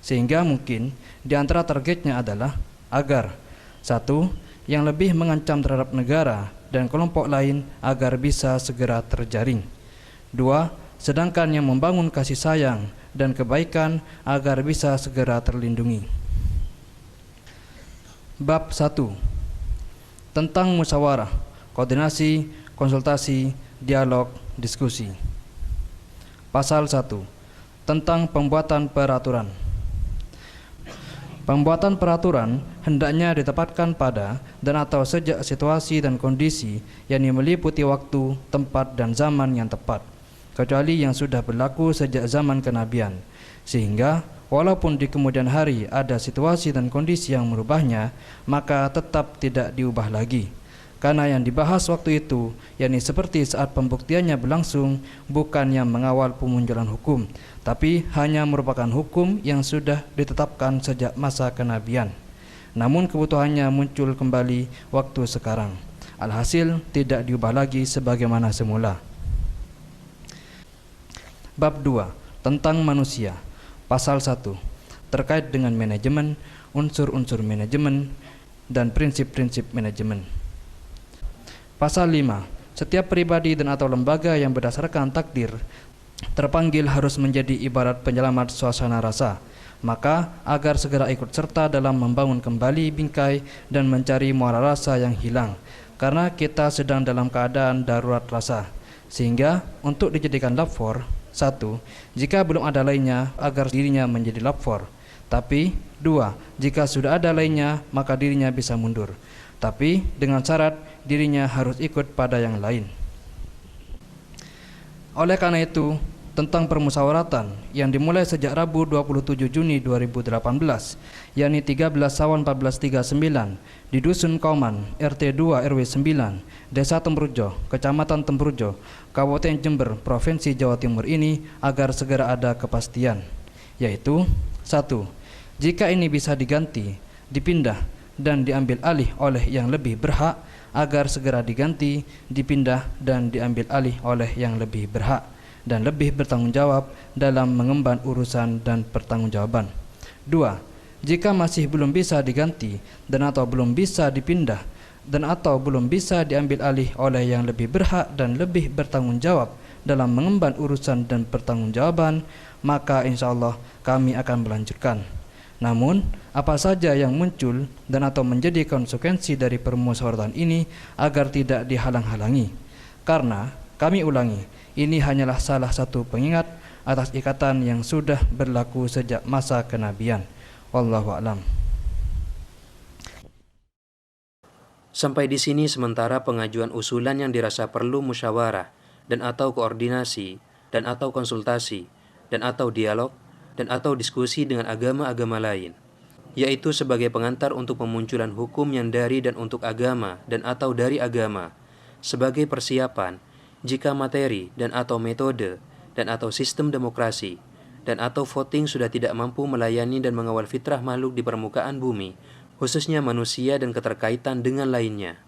Sehingga mungkin di antara targetnya adalah agar 1. Yang lebih mengancam terhadap negara dan kelompok lain agar bisa segera terjaring. 2. Sedangkan yang membangun kasih sayang dan kebaikan agar bisa segera terlindungi. Bab 1. Tentang musyawarah, koordinasi, konsultasi, dialog, diskusi. Pasal 1. Tentang pembuatan peraturan. Pembuatan peraturan hendaknya ditempatkan pada dan atau sejak situasi dan kondisi yang meliputi waktu, tempat, dan zaman yang tepat, kecuali yang sudah berlaku sejak zaman kenabian, sehingga walaupun di kemudian hari ada situasi dan kondisi yang merubahnya, maka tetap tidak diubah lagi. Karena yang dibahas waktu itu, yakni seperti saat pembuktiannya berlangsung, bukan yang mengawal pemunculan hukum, tapi hanya merupakan hukum yang sudah ditetapkan sejak masa kenabian. Namun kebutuhannya muncul kembali waktu sekarang. Alhasil tidak diubah lagi sebagaimana semula. Bab 2. Tentang manusia. Pasal 1. Terkait dengan manajemen, unsur-unsur manajemen, dan prinsip-prinsip manajemen. Pasal 5. Setiap pribadi dan atau lembaga yang berdasarkan takdir terpanggil harus menjadi ibarat penyelamat suasana rasa. Maka agar segera ikut serta dalam membangun kembali bingkai dan mencari muara rasa yang hilang, karena kita sedang dalam keadaan darurat rasa. Sehingga untuk dijadikan lapor, 1. Jika belum ada lainnya, agar dirinya menjadi lapor. Tapi 2. Jika sudah ada lainnya, maka dirinya bisa mundur. Tapi dengan syarat dirinya harus ikut pada yang lain. Oleh karena itu, tentang permusyawaratan yang dimulai sejak Rabu 27 Juni 2018, yakni 13 Sawan 1439 di Dusun Kauman, RT 2 RW 9, Desa Temburjo, Kecamatan Temburjo, Kabupaten Jember, Provinsi Jawa Timur ini agar segera ada kepastian, yaitu 1. Jika ini bisa diganti, dipindah, dan diambil alih oleh yang lebih berhak, agar segera diganti, dipindah, dan diambil alih oleh yang lebih berhak dan lebih bertanggung jawab dalam mengemban urusan dan pertanggungjawaban. 2. Jika masih belum bisa diganti dan atau belum bisa dipindah dan atau belum bisa diambil alih oleh yang lebih berhak dan lebih bertanggung jawab dalam mengemban urusan dan pertanggungjawaban, maka insya Allah kami akan melanjutkan. Namun, apa saja yang muncul dan atau menjadi konsekuensi dari permusyawaratan ini agar tidak dihalang-halangi. Karena, kami ulangi, ini hanyalah salah satu pengingat atas ikatan yang sudah berlaku sejak masa kenabian. Wallahu a'lam. Sampai di sini sementara pengajuan usulan yang dirasa perlu musyawarah dan atau koordinasi dan atau konsultasi dan atau dialog dan atau diskusi dengan agama-agama lain, yaitu sebagai pengantar untuk pemunculan hukum yang dari dan untuk agama dan atau dari agama, sebagai persiapan jika materi dan atau metode dan atau sistem demokrasi dan atau voting sudah tidak mampu melayani dan mengawal fitrah makhluk di permukaan bumi, khususnya manusia dan keterkaitan dengan lainnya.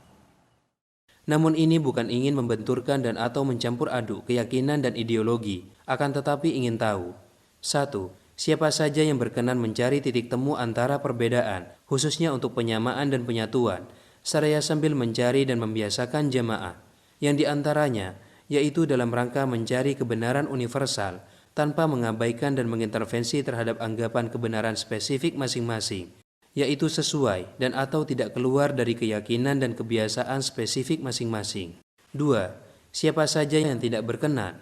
Namun ini bukan ingin membenturkan dan atau mencampur aduk keyakinan dan ideologi, akan tetapi ingin tahu, 1. Siapa saja yang berkenan mencari titik temu antara perbedaan, khususnya untuk penyamaan dan penyatuan, seraya sambil mencari dan membiasakan jamaah, yang diantaranya yaitu dalam rangka mencari kebenaran universal tanpa mengabaikan dan mengintervensi terhadap anggapan kebenaran spesifik masing-masing, yaitu sesuai dan atau tidak keluar dari keyakinan dan kebiasaan spesifik masing-masing. 2. Siapa saja yang tidak berkenan.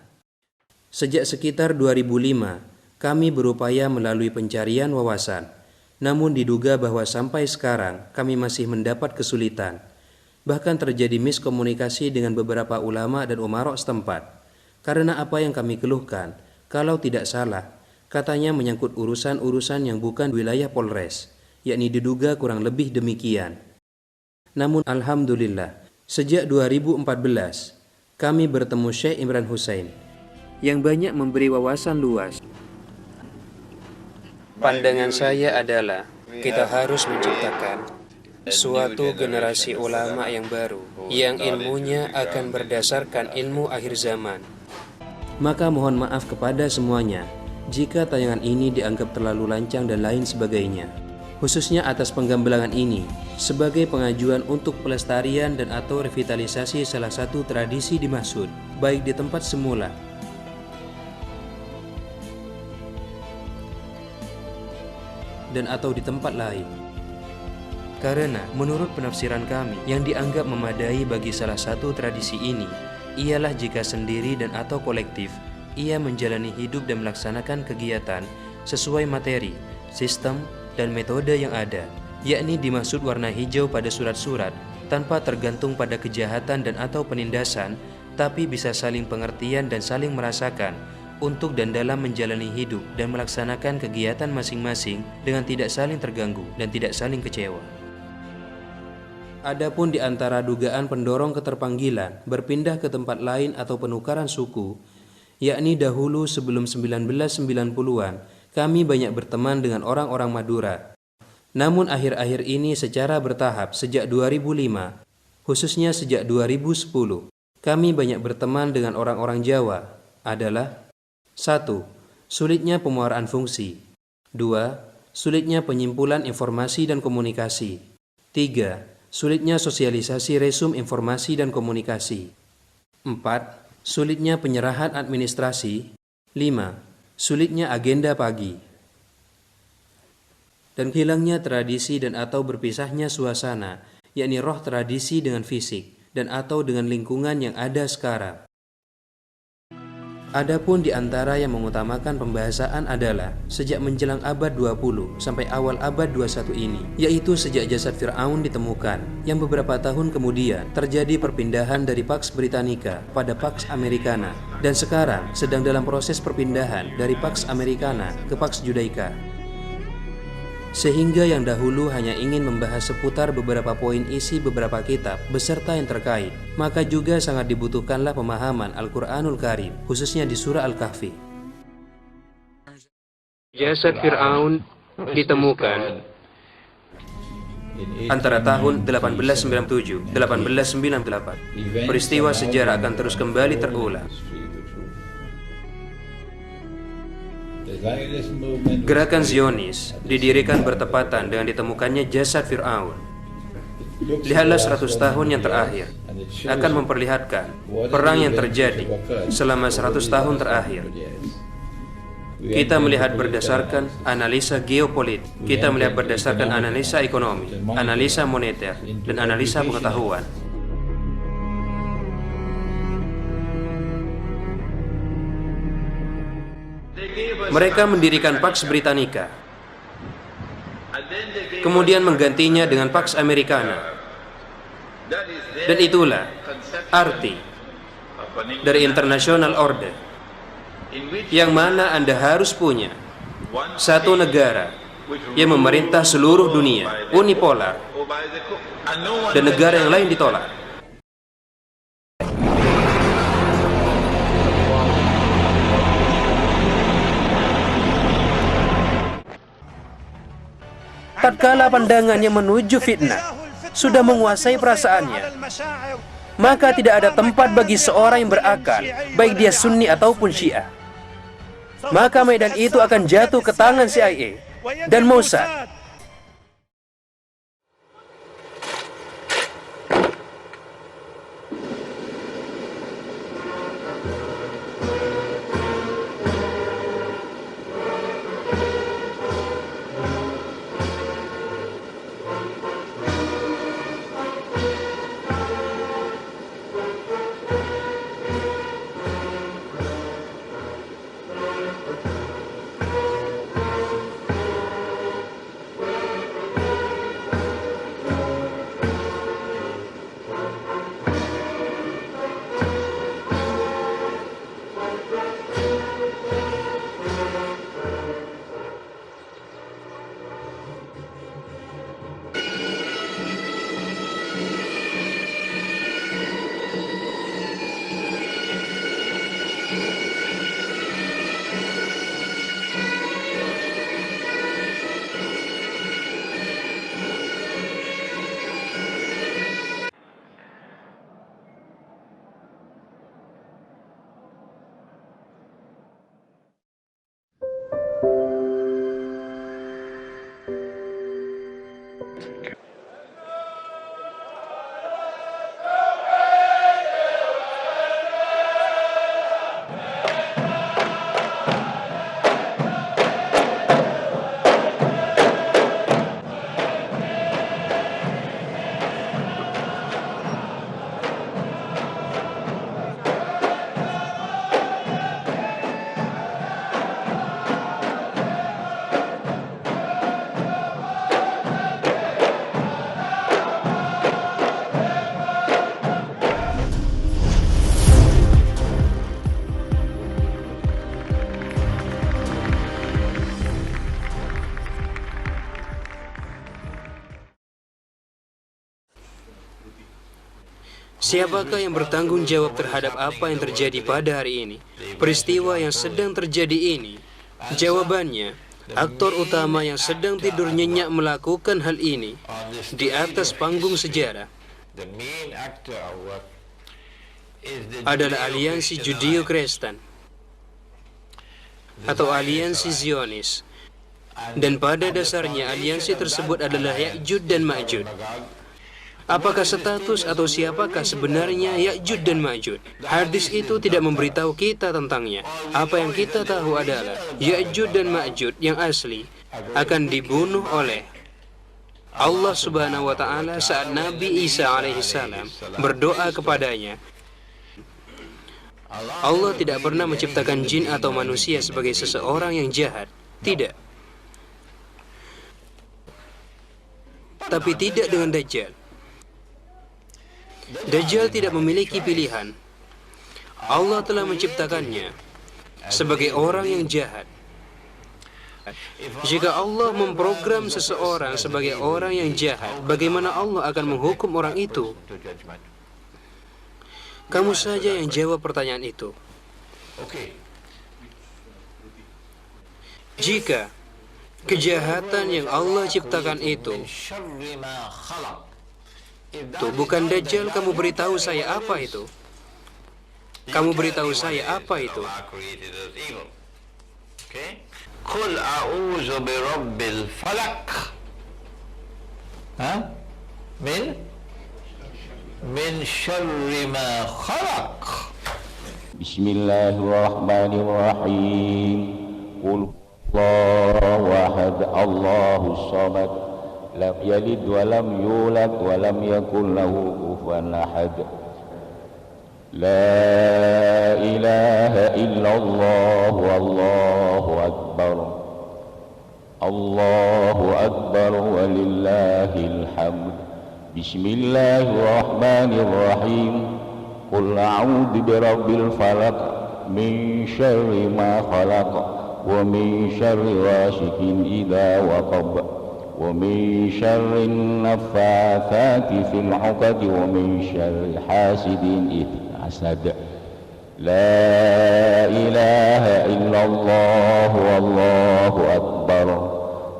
Sejak sekitar 2005, kami berupaya melalui pencarian wawasan, namun diduga bahwa sampai sekarang kami masih mendapat kesulitan. Bahkan terjadi miskomunikasi dengan beberapa ulama dan umarok setempat. Karena apa yang kami keluhkan, kalau tidak salah, katanya menyangkut urusan-urusan yang bukan wilayah Polres, yakni diduga kurang lebih demikian. Namun alhamdulillah, sejak 2014, kami bertemu Syekh Imran Hussein, yang banyak memberi wawasan luas. Pandangan saya adalah kita harus menciptakan suatu generasi ulama yang baru yang ilmunya akan berdasarkan ilmu akhir zaman. Maka mohon maaf kepada semuanya jika tayangan ini dianggap terlalu lancang dan lain sebagainya, khususnya atas penggambelangan ini sebagai pengajuan untuk pelestarian dan atau revitalisasi salah satu tradisi dimaksud, baik di tempat semula dan atau di tempat lain. Karena menurut penafsiran kami yang dianggap memadai bagi salah satu tradisi ini ialah jika sendiri dan atau kolektif ia menjalani hidup dan melaksanakan kegiatan sesuai materi, sistem, dan metode yang ada, yakni dimaksud warna hijau pada surat-surat tanpa tergantung pada kejahatan dan atau penindasan, tapi bisa saling pengertian dan saling merasakan untuk dan dalam menjalani hidup dan melaksanakan kegiatan masing-masing dengan tidak saling terganggu dan tidak saling kecewa. Adapun di antara dugaan pendorong keterpanggilan berpindah ke tempat lain atau penukaran suku, yakni dahulu sebelum 1990-an, kami banyak berteman dengan orang-orang Madura. Namun akhir-akhir ini secara bertahap sejak 2005, khususnya sejak 2010, kami banyak berteman dengan orang-orang Jawa adalah 1. Sulitnya pemuaraan fungsi. 2. Sulitnya penyimpulan informasi dan komunikasi. 3. Sulitnya sosialisasi resum informasi dan komunikasi. 4. Sulitnya penyerahan administrasi. 5. Sulitnya agenda pagi. Dan hilangnya tradisi dan atau berpisahnya suasana, yakni roh tradisi dengan fisik dan atau dengan lingkungan yang ada sekarang. Adapun di antara yang mengutamakan pembahasan adalah sejak menjelang abad 20 sampai awal abad 21 ini, yaitu sejak jasad Fir'aun ditemukan, yang beberapa tahun kemudian terjadi perpindahan dari Pax Britannica pada Pax Americana, dan sekarang sedang dalam proses perpindahan dari Pax Americana ke Pax Judaica. Sehingga yang dahulu hanya ingin membahas seputar beberapa poin isi beberapa kitab beserta yang terkait, maka juga sangat dibutuhkanlah pemahaman Al-Quranul Karim, khususnya di surah Al-Kahfi. Jasad Fir'aun ditemukan antara tahun 1897-1898. Peristiwa sejarah akan terus kembali terulang. Gerakan Zionis didirikan bertepatan dengan ditemukannya jasad Fir'aun. Lihatlah 100 tahun yang terakhir akan memperlihatkan perang yang terjadi selama 100 tahun terakhir. Kita melihat berdasarkan analisa geopolitik, kita melihat berdasarkan analisa ekonomi, analisa moneter, dan analisa pengetahuan. Mereka mendirikan Pax Britannica, kemudian menggantinya dengan Pax Americana. Dan itulah arti dari International Order, yang mana Anda harus punya satu negara yang memerintah seluruh dunia, unipolar, dan negara yang lain ditolak. Tatkala pandangannya menuju fitnah sudah menguasai perasaannya, maka tidak ada tempat bagi seorang yang berakal, baik dia Sunni ataupun Syiah. Maka medan itu akan jatuh ke tangan CIA dan Mossad. Siapakah yang bertanggung jawab terhadap apa yang terjadi pada hari ini? Peristiwa yang sedang terjadi ini? Jawabannya, aktor utama yang sedang tidur nyenyak melakukan hal ini di atas panggung sejarah adalah aliansi Judeo-Kristen atau aliansi Zionis. Dan pada dasarnya aliansi tersebut adalah Ya'jud dan Ma'jud. Apakah status atau siapakah sebenarnya Ya'jud dan Ma'jud? Hadis itu tidak memberitahu kita tentangnya. Apa yang kita tahu adalah Ya'jud dan Ma'jud yang asli akan dibunuh oleh Allah Subhanahu wa Ta'ala saat Nabi Isa alaihissalam berdoa kepadanya. Allah tidak pernah menciptakan jin atau manusia sebagai seseorang yang jahat. Tidak. Tapi tidak dengan Dajjal. Dajjal tidak memiliki pilihan. Allah telah menciptakannya sebagai orang yang jahat. Jika Allah memprogram seseorang sebagai orang yang jahat, bagaimana Allah akan menghukum orang itu? Kamu saja yang jawab pertanyaan itu. Jika kejahatan yang Allah ciptakan itu bukan Dajjal, kamu beritahu saya apa itu? Kamu beritahu saya apa itu? Qul a'udzu birabbil falaq. Min syarri ma khalaq. Bismillahirrahmanirrahim. Qul huwallahu ahad, Allahus samad, lam yalid wa lam yulad wa lam yakul lahu kufuwan ahad. La ilaha illallah wallahu akbar. Allahu akbar walillahil hamd. Bismillahirrahmanirrahim. Qul a'udzu birabbil falaq min syarri ma khalaq wa min syarri ghasiqin idza waqab wa min syarri naffatsati fil 'uqad wa min syarri hasidin idza hasad. La ilaha illallah wallahu akbar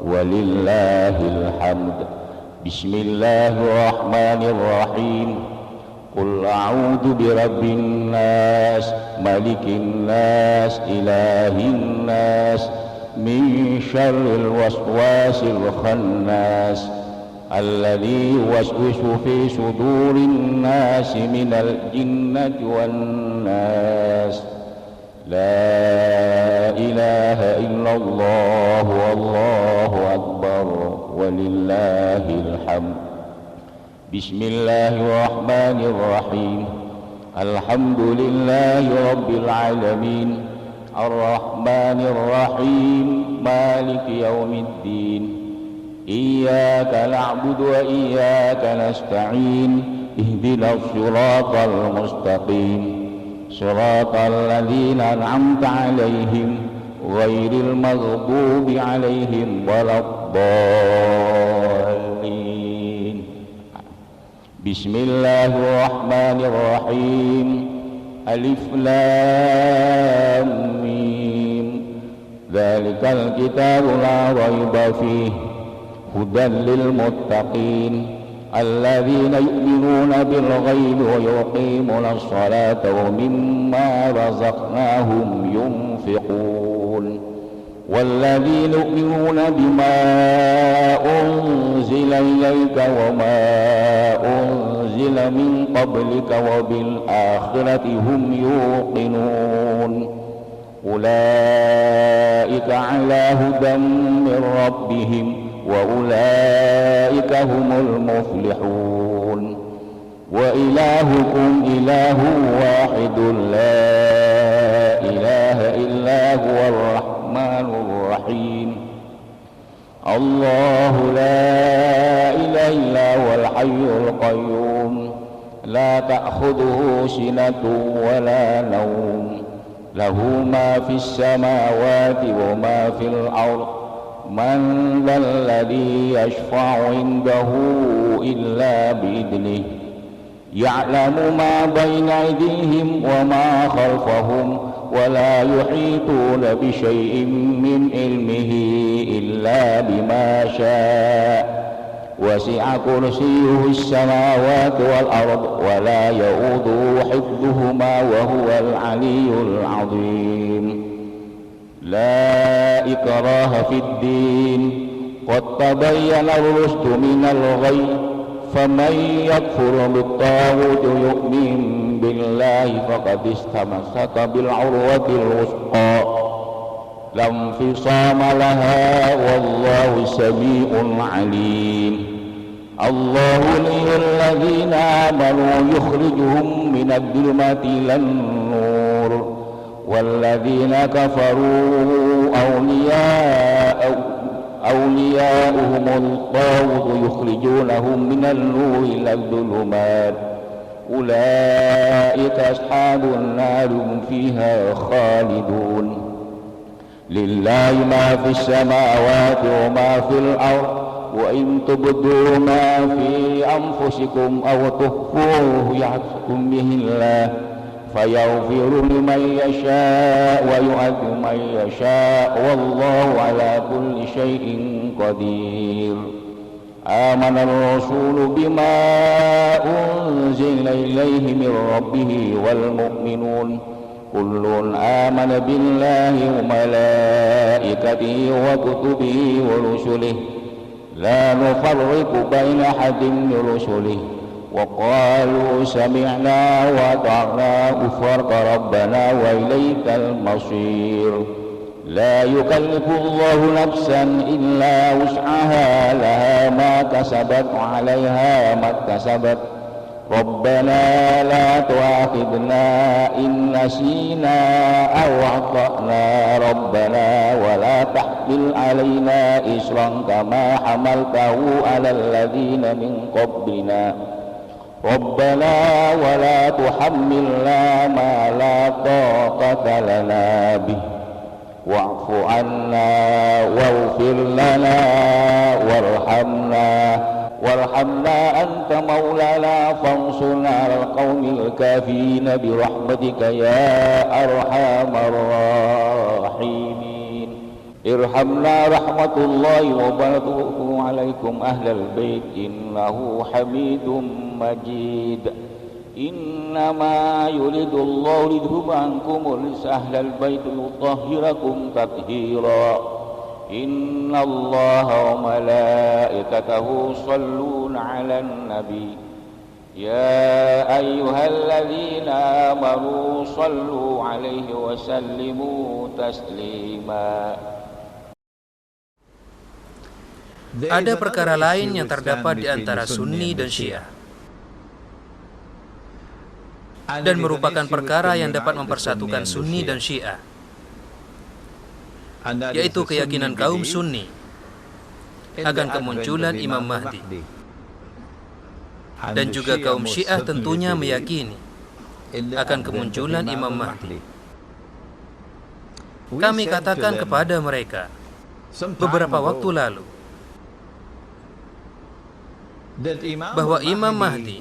walillahil hamd. Bismillahirrahmanirrahim. Qul a'udzu birabbin nas, malikin nas, ilahin nas, min syarril waswasil khannas, alladzi yuwaswisu fi sudurin nas minal jinnati wan nas. La ilaha illallah wallahu akbar walillahil hamd. Bismillahirrahmanirrahim. Alhamdulillahi rabbil alamin. Ar-Rahmanir Rahim. Maliki yaumiddin. Iyyaka na'budu wa iyyaka nasta'in. Ihdinas siratal mustaqim. Siratal ladzina an'amta 'alaihim ghairil maghdubi 'alaihim waladdallin. Bismillahirrahmanirrahim. Alif lam mim. Dzalikal kitabu la raiba fihi hudan lil muttaqin. الذين يؤمنون بالغيب ويقيمون الصلاة ومما رزقناهم ينفقون والذين يؤمنون بما أنزل إليك وما أنزل من قبلك وبالآخرة هم يوقنون أولئك على هدى من ربهم وأولئك هم المفلحون وإلهكم إله واحد لا إله إلا هو الرحمن الرحيم الله لا إله إلا هو الحي القيوم لا تأخذه سنة ولا نوم له ما في السماوات وما في الأرض من ذا الذي يشفع عنده إلا بإذنه يعلم ما بين أيديهم وما خلفهم ولا يحيطون بشيء من علمه إلا بما شاء وسع كرسيه السماوات والأرض ولا يؤوده حفظهما وهو العلي العظيم لا إكراه في الدين قد تبين الرشد من الغي فمن يكفر بالطاغوت يؤمن بالله فقد استمسك بالعروة الوثقى لا انفصام لها والله سميع عليم الله ولي الذين آمنوا يخرجهم من الظلمات إلى النور النور والذين كفروا أولياؤهم الطاغوت يخرجونهم من النور إلى الظلمات أولئك أصحاب النار هم فيها خالدون لله ما في السماوات وما في الأرض وإن تبدوا ما في أنفسكم أو تخفوه يحكم به الله فيغفر لمن يشاء ويعذب من يشاء والله على كل شيء قدير آمن الرسول بما أنزل إليه من ربه والمؤمنون كل آمن بالله وملائكته وكتبه ورسله لا نفرق بين أحد من رسله وقالوا سمعنا وأطعنا غفرانك ربنا وإليك المصير لا يكلف الله نفسا إلا وسعها لها ما كسبت وعليها ما اكتسبت ربنا لا تؤاخذنا إن نسينا أو أخطأنا ربنا ولا تحمل علينا إصرا كما حملته على الذين من قبلنا ربنا ولا تحملنا ما لا طاقة لنا به واعف عنا واغفر لنا وارحمنا أنت مولانا فانصرنا على القوم الكافرين برحمتك يا أرحم الراحمين ارحمنا رحمة الله وبركاته عليكم أهل البيت إنه حميد مجيد إنما يريد الله ليذهب عنكم الرجس أهل البيت ويطهركم تطهيرا إن الله وملائكته يصلون على النبي يا أيها الذين آمنوا صلوا عليه وسلموا تسليما. Ada perkara lain yang terdapat di antara Sunni dan Syiah, dan merupakan perkara yang dapat mempersatukan Sunni dan Syiah, yaitu keyakinan kaum Sunni akan kemunculan Imam Mahdi, dan juga kaum Syiah tentunya meyakini akan kemunculan Imam Mahdi. Kami katakan kepada mereka beberapa waktu lalu bahwa Imam Mahdi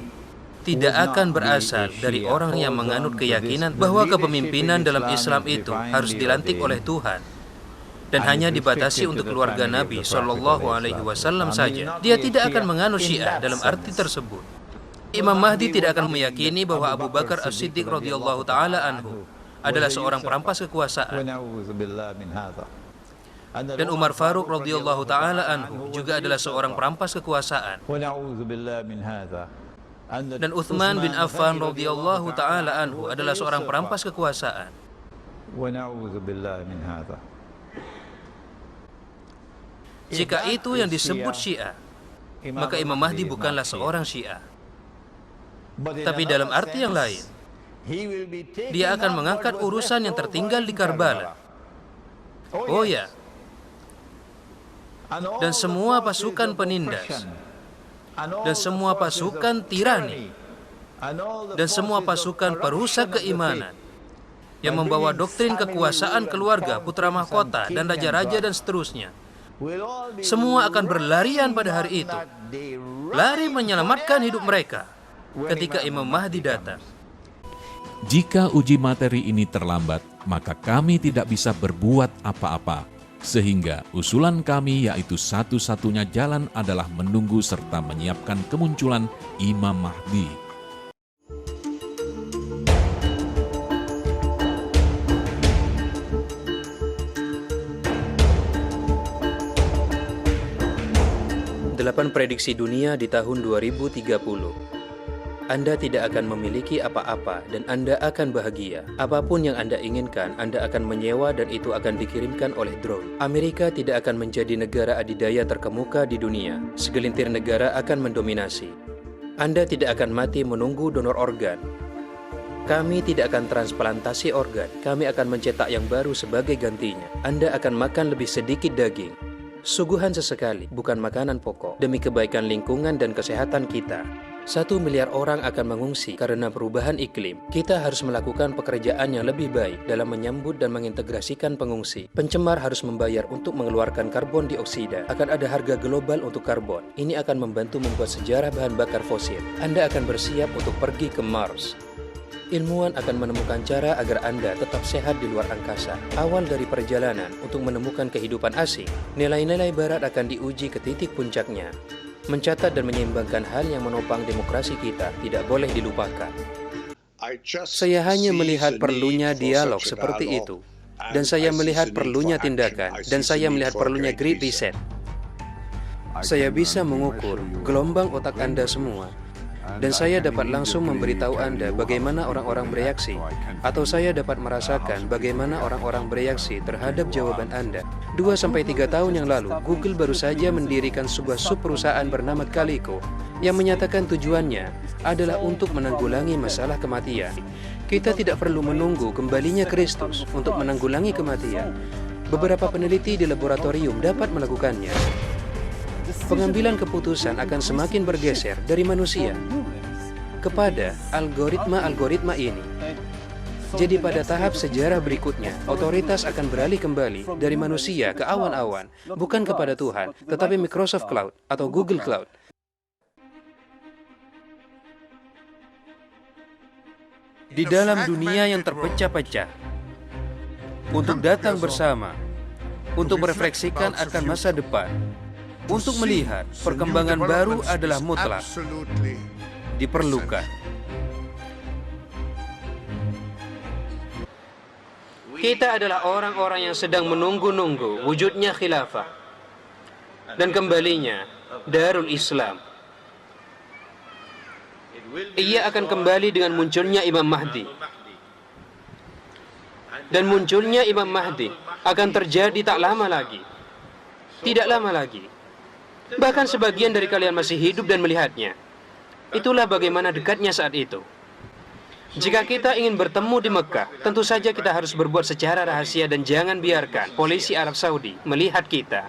tidak akan berasal dari orang yang menganut keyakinan bahwa kepemimpinan dalam Islam itu harus dilantik oleh Tuhan dan hanya dibatasi untuk keluarga Nabi Shallallahu Alaihi Wasallam saja. Dia tidak akan menganut Syiah dalam arti tersebut. Imam Mahdi tidak akan meyakini bahwa Abu Bakar As-Siddiq radhiyallahu taala anhu adalah seorang perampas kekuasaan, dan Umar Faruq radhiyallahu taala anhu juga adalah seorang perampas kekuasaan, dan Utsman bin Affan radhiyallahu taala anhu adalah seorang perampas kekuasaan. Jika itu yang disebut Syiah, maka Imam Mahdi bukanlah seorang Syiah. Tapi dalam arti yang lain, dia akan mengangkat urusan yang tertinggal di Karbala. Oh ya, dan semua pasukan penindas, dan semua pasukan tirani, dan semua pasukan perusak keimanan yang membawa doktrin kekuasaan keluarga, putra mahkota, dan raja-raja dan seterusnya, semua akan berlarian pada hari itu, lari menyelamatkan hidup mereka ketika Imam Mahdi datang. Jika uji materi ini terlambat, maka kami tidak bisa berbuat apa-apa. Sehingga usulan kami yaitu satu-satunya jalan adalah menunggu serta menyiapkan kemunculan Imam Mahdi. Delapan prediksi dunia di tahun 2030. Anda tidak akan memiliki apa-apa dan Anda akan bahagia. Apapun yang Anda inginkan, Anda akan menyewa dan itu akan dikirimkan oleh drone. Amerika tidak akan menjadi negara adidaya terkemuka di dunia. Segelintir negara akan mendominasi. Anda tidak akan mati menunggu donor organ. Kami tidak akan transplantasi organ, kami akan mencetak yang baru sebagai gantinya. Anda akan makan lebih sedikit daging. Suguhan sesekali, bukan makanan pokok. Demi kebaikan lingkungan dan kesehatan kita. 1 miliar orang akan mengungsi karena perubahan iklim. Kita harus melakukan pekerjaan yang lebih baik dalam menyambut dan mengintegrasikan pengungsi. Pencemar harus membayar untuk mengeluarkan karbon dioksida. Akan ada harga global untuk karbon. Ini akan membantu membuat sejarah bahan bakar fosil. Anda akan bersiap untuk pergi ke Mars. Ilmuwan akan menemukan cara agar Anda tetap sehat di luar angkasa. Awal dari perjalanan untuk menemukan kehidupan asing, nilai-nilai barat akan diuji ke titik puncaknya. Mencatat dan menyeimbangkan hal yang menopang demokrasi kita tidak boleh dilupakan. Saya hanya melihat perlunya dialog seperti itu. Dan saya melihat perlunya tindakan. Dan saya melihat perlunya Great Reset. Saya bisa mengukur gelombang otak Anda semua. Dan saya dapat langsung memberitahu Anda bagaimana orang-orang bereaksi, atau saya dapat merasakan bagaimana orang-orang bereaksi terhadap jawaban Anda. 2-3 tahun yang lalu, Google baru saja mendirikan sebuah sub perusahaan bernama Calico yang menyatakan tujuannya adalah untuk menanggulangi masalah kematian. Kita tidak perlu menunggu kembalinya Kristus untuk menanggulangi kematian. Beberapa peneliti di laboratorium dapat melakukannya. Pengambilan keputusan akan semakin bergeser dari manusia kepada algoritma-algoritma ini. Jadi pada tahap sejarah berikutnya, otoritas akan beralih kembali dari manusia ke awan-awan, bukan kepada Tuhan, tetapi Microsoft Cloud atau Google Cloud. Di dalam dunia yang terpecah-pecah, untuk datang bersama, untuk merefleksikan akan masa depan, untuk melihat perkembangan baru adalah mutlak, diperlukan. Kita adalah orang-orang yang sedang menunggu-nunggu wujudnya khilafah dan kembalinya Darul Islam. Ia akan kembali dengan munculnya Imam Mahdi. Dan munculnya Imam Mahdi akan terjadi tak lama lagi. Tidak lama lagi. Bahkan sebagian dari kalian masih hidup dan melihatnya. Itulah bagaimana dekatnya saat itu. Jika kita ingin bertemu di Mekah, tentu saja kita harus berbuat secara rahasia dan jangan biarkan polisi Arab Saudi melihat kita.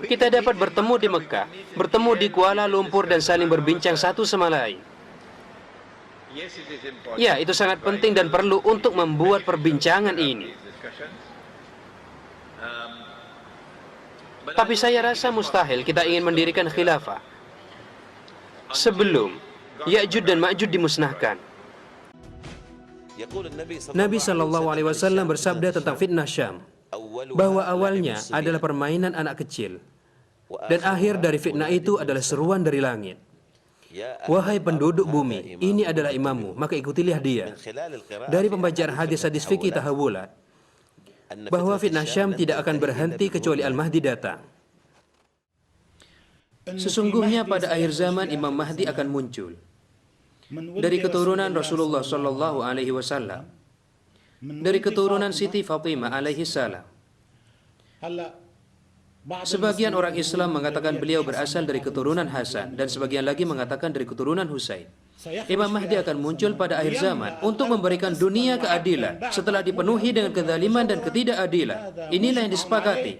Kita dapat bertemu di Mekah, bertemu di Kuala Lumpur dan saling berbincang satu sama lain. Ya, itu sangat penting dan perlu untuk membuat perbincangan ini. Tapi saya rasa mustahil kita ingin mendirikan khilafah sebelum Ya'juj dan Ma'juj dimusnahkan. Nabi SAW bersabda tentang fitnah Syam, bahwa awalnya adalah permainan anak kecil, dan akhir dari fitnah itu adalah seruan dari langit. Wahai penduduk bumi, ini adalah imammu, maka ikutilah dia. Dari pembacaan hadis-hadis fikih tahawulat, bahwa fitnah Syam tidak akan berhenti kecuali Al-Mahdi datang. Sesungguhnya pada akhir zaman Imam Mahdi akan muncul dari keturunan Rasulullah Sallallahu Alaihi Wasallam, dari keturunan Siti Fatimah Alaihi Salam. Sebagian orang Islam mengatakan beliau berasal dari keturunan Hasan dan sebagian lagi mengatakan dari keturunan Husain. Imam Mahdi akan muncul pada akhir zaman untuk memberikan dunia keadilan setelah dipenuhi dengan kezaliman dan ketidakadilan. Inilah yang disepakati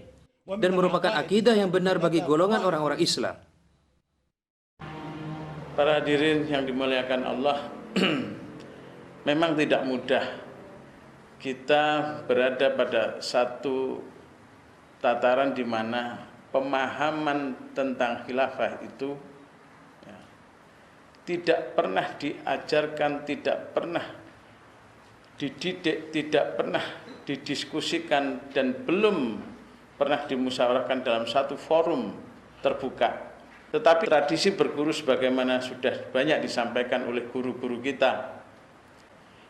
dan merupakan akidah yang benar bagi golongan orang-orang Islam. Para hadirin yang dimuliakan Allah, memang tidak mudah kita berada pada satu tataran di mana pemahaman tentang khilafah itu tidak pernah diajarkan, tidak pernah dididik, tidak pernah didiskusikan, dan belum pernah dimusyawarahkan dalam satu forum terbuka. Tetapi tradisi berguru sebagaimana sudah banyak disampaikan oleh guru-guru kita,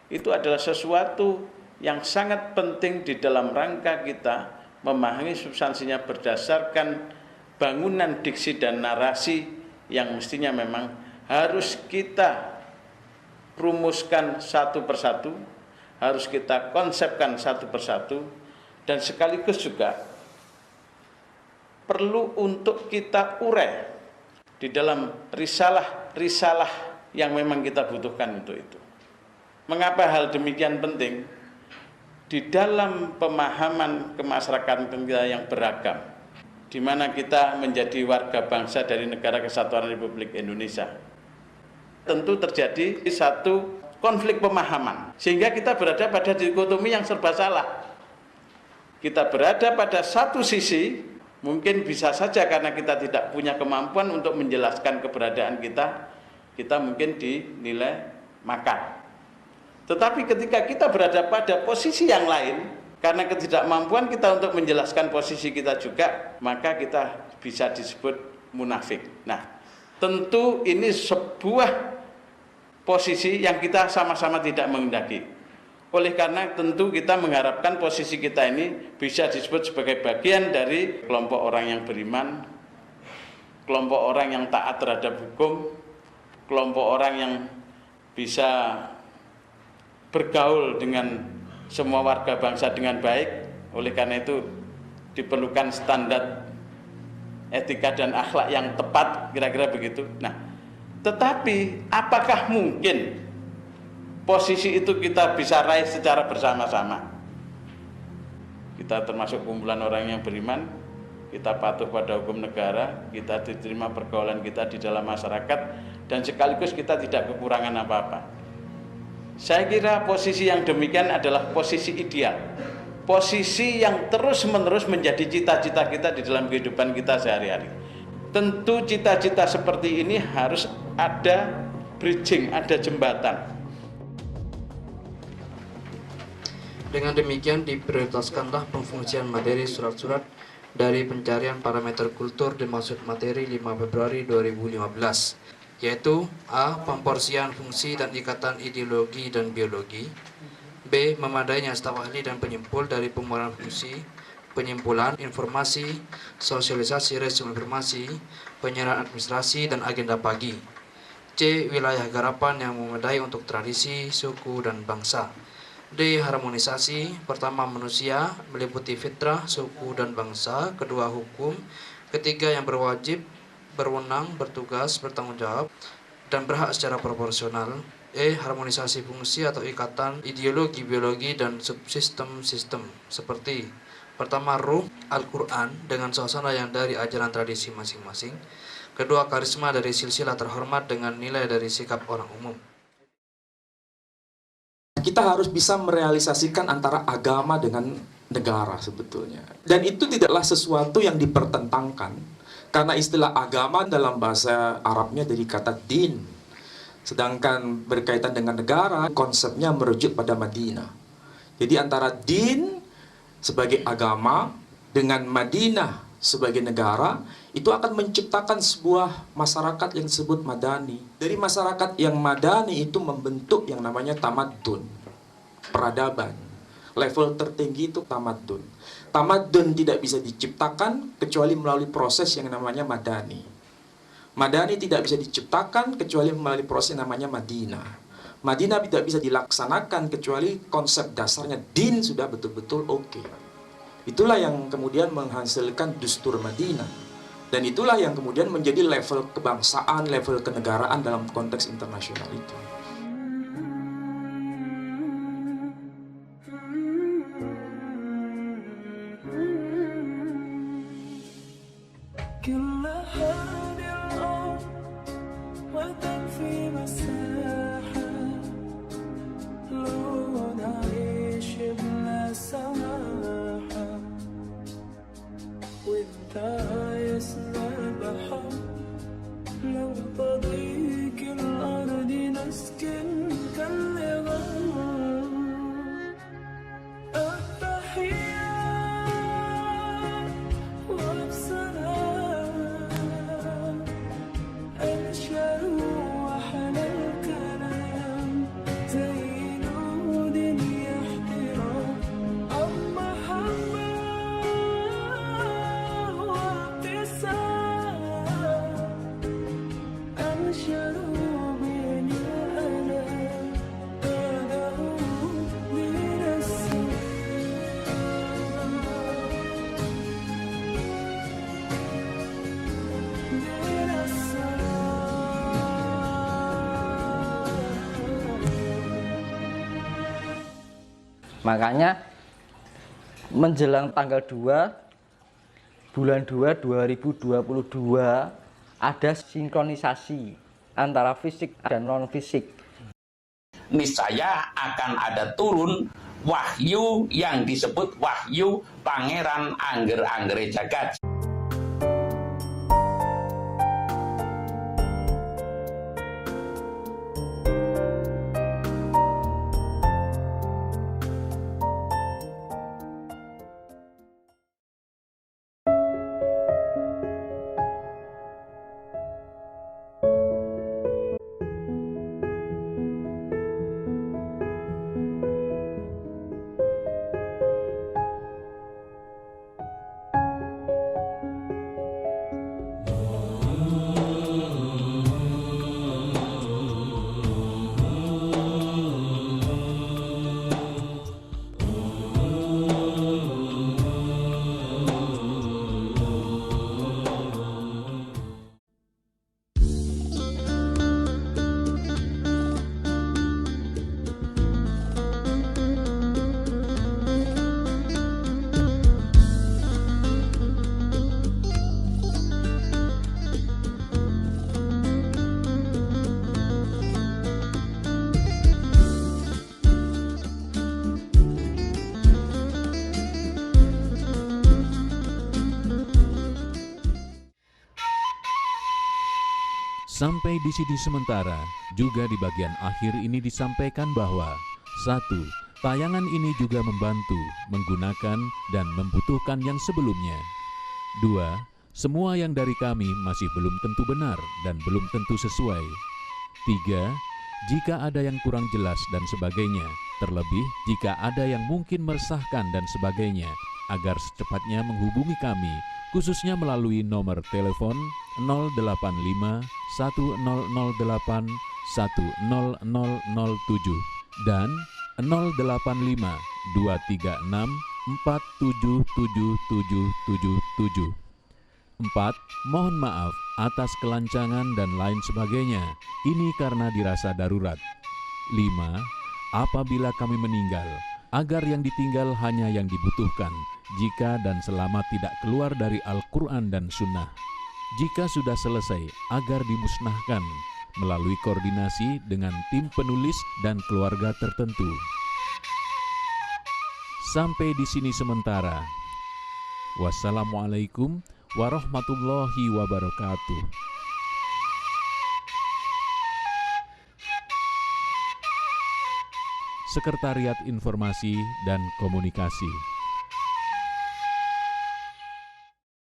itu adalah sesuatu yang sangat penting di dalam rangka kita memahami substansinya berdasarkan bangunan diksi dan narasi yang mestinya memang harus kita rumuskan satu persatu, harus kita konsepkan satu persatu, dan sekaligus juga perlu untuk kita urai di dalam risalah yang memang kita butuhkan untuk itu. Mengapa hal demikian penting? Di dalam pemahaman kemasyarakatan kita yang beragam, di mana kita menjadi warga bangsa dari Negara Kesatuan Republik Indonesia, tentu terjadi satu konflik pemahaman, sehingga kita berada pada dikotomi yang serba salah. Kita berada pada satu sisi, mungkin bisa saja karena kita tidak punya kemampuan untuk menjelaskan keberadaan kita mungkin dinilai makar. Tetapi ketika kita berada pada posisi yang lain, karena ketidakmampuan kita untuk menjelaskan posisi kita juga, maka kita bisa disebut munafik. Nah, tentu ini sebuah posisi yang kita sama-sama tidak menghendaki. Oleh karena tentu kita mengharapkan posisi kita ini bisa disebut sebagai bagian dari kelompok orang yang beriman, kelompok orang yang taat terhadap hukum, kelompok orang yang bisa bergaul dengan semua warga bangsa dengan baik. Oleh karena itu diperlukan standar etika dan akhlak yang tepat, kira-kira begitu. Nah, tetapi apakah mungkin posisi itu kita bisa raih secara bersama-sama? Kita termasuk kumpulan orang yang beriman, kita patuh pada hukum negara, kita diterima pergaulan kita di dalam masyarakat, dan sekaligus kita tidak kekurangan apa-apa. Saya kira posisi yang demikian adalah posisi ideal, posisi yang terus-menerus menjadi cita-cita kita di dalam kehidupan kita sehari-hari. Tentu cita-cita seperti ini harus ada bridging, ada jembatan. Dengan demikian diprioritaskanlah pemfungsian materi surat-surat dari pencarian parameter kultur dimaksud materi 5 Februari 2015. Yaitu A. Pemporsian fungsi dan ikatan ideologi dan biologi. B. Memadainya staf ahli dan penyimpul dari pembuatan fungsi, penyimpulan, informasi, sosialisasi resum informasi, penyerahan administrasi, dan agenda pagi. C. Wilayah garapan yang memadai untuk tradisi, suku, dan bangsa. D. Harmonisasi, pertama manusia, meliputi fitrah, suku, dan bangsa. Kedua hukum. Ketiga yang berwajib, berwenang, bertugas, bertanggung jawab, dan berhak secara proporsional. E. Harmonisasi fungsi atau ikatan ideologi, biologi, dan subsistem-sistem seperti pertama ruh Al-Quran dengan suasana yang dari ajaran tradisi masing-masing. Kedua karisma dari silsilah terhormat dengan nilai dari sikap orang umum. Kita harus bisa merealisasikan antara agama dengan negara sebetulnya. Dan itu tidaklah sesuatu yang dipertentangkan. Karena istilah agama dalam bahasa Arabnya dari kata din. Sedangkan berkaitan dengan negara, konsepnya merujuk pada Madinah. Jadi antara din sebagai agama dengan Madinah sebagai negara, itu akan menciptakan sebuah masyarakat yang disebut madani. Dari masyarakat yang madani itu membentuk yang namanya tamadun, peradaban. Level tertinggi itu tamadun. Tamadun tidak bisa diciptakan kecuali melalui proses yang namanya madani. Madani tidak bisa diciptakan kecuali melalui proses yang namanya Madinah. Madinah tidak bisa dilaksanakan kecuali konsep dasarnya din sudah betul-betul oke. Itulah yang kemudian menghasilkan Dustur Madinah. Dan itulah yang kemudian menjadi level kebangsaan, level kenegaraan dalam konteks internasional itu. Sun Makanya menjelang tanggal 2 bulan 2 2022 ada sinkronisasi antara fisik dan non-fisik. Niscaya akan ada turun wahyu yang disebut wahyu Pangeran Angger-Anggere Jagat. Sampai di sini sementara, juga di bagian akhir ini disampaikan bahwa 1. Tayangan ini juga membantu, menggunakan, dan membutuhkan yang sebelumnya. 2. Semua yang dari kami masih belum tentu benar dan belum tentu sesuai. 3. Jika ada yang kurang jelas dan sebagainya, terlebih jika ada yang mungkin meresahkan dan sebagainya, agar secepatnya menghubungi kami, khususnya melalui nomor telepon 085 1008 10007 dan 085 236 477777. 4. Mohon maaf atas kelancangan dan lain sebagainya. Ini karena dirasa darurat. 5. Apabila kami meninggal, agar yang ditinggal hanya yang dibutuhkan, jika dan selama tidak keluar dari Al-Quran dan Sunnah. Jika sudah selesai, agar dimusnahkan melalui koordinasi dengan tim penulis dan keluarga tertentu. Sampai di sini sementara. Wassalamualaikum warahmatullahi wabarakatuh. Sekretariat Informasi dan Komunikasi.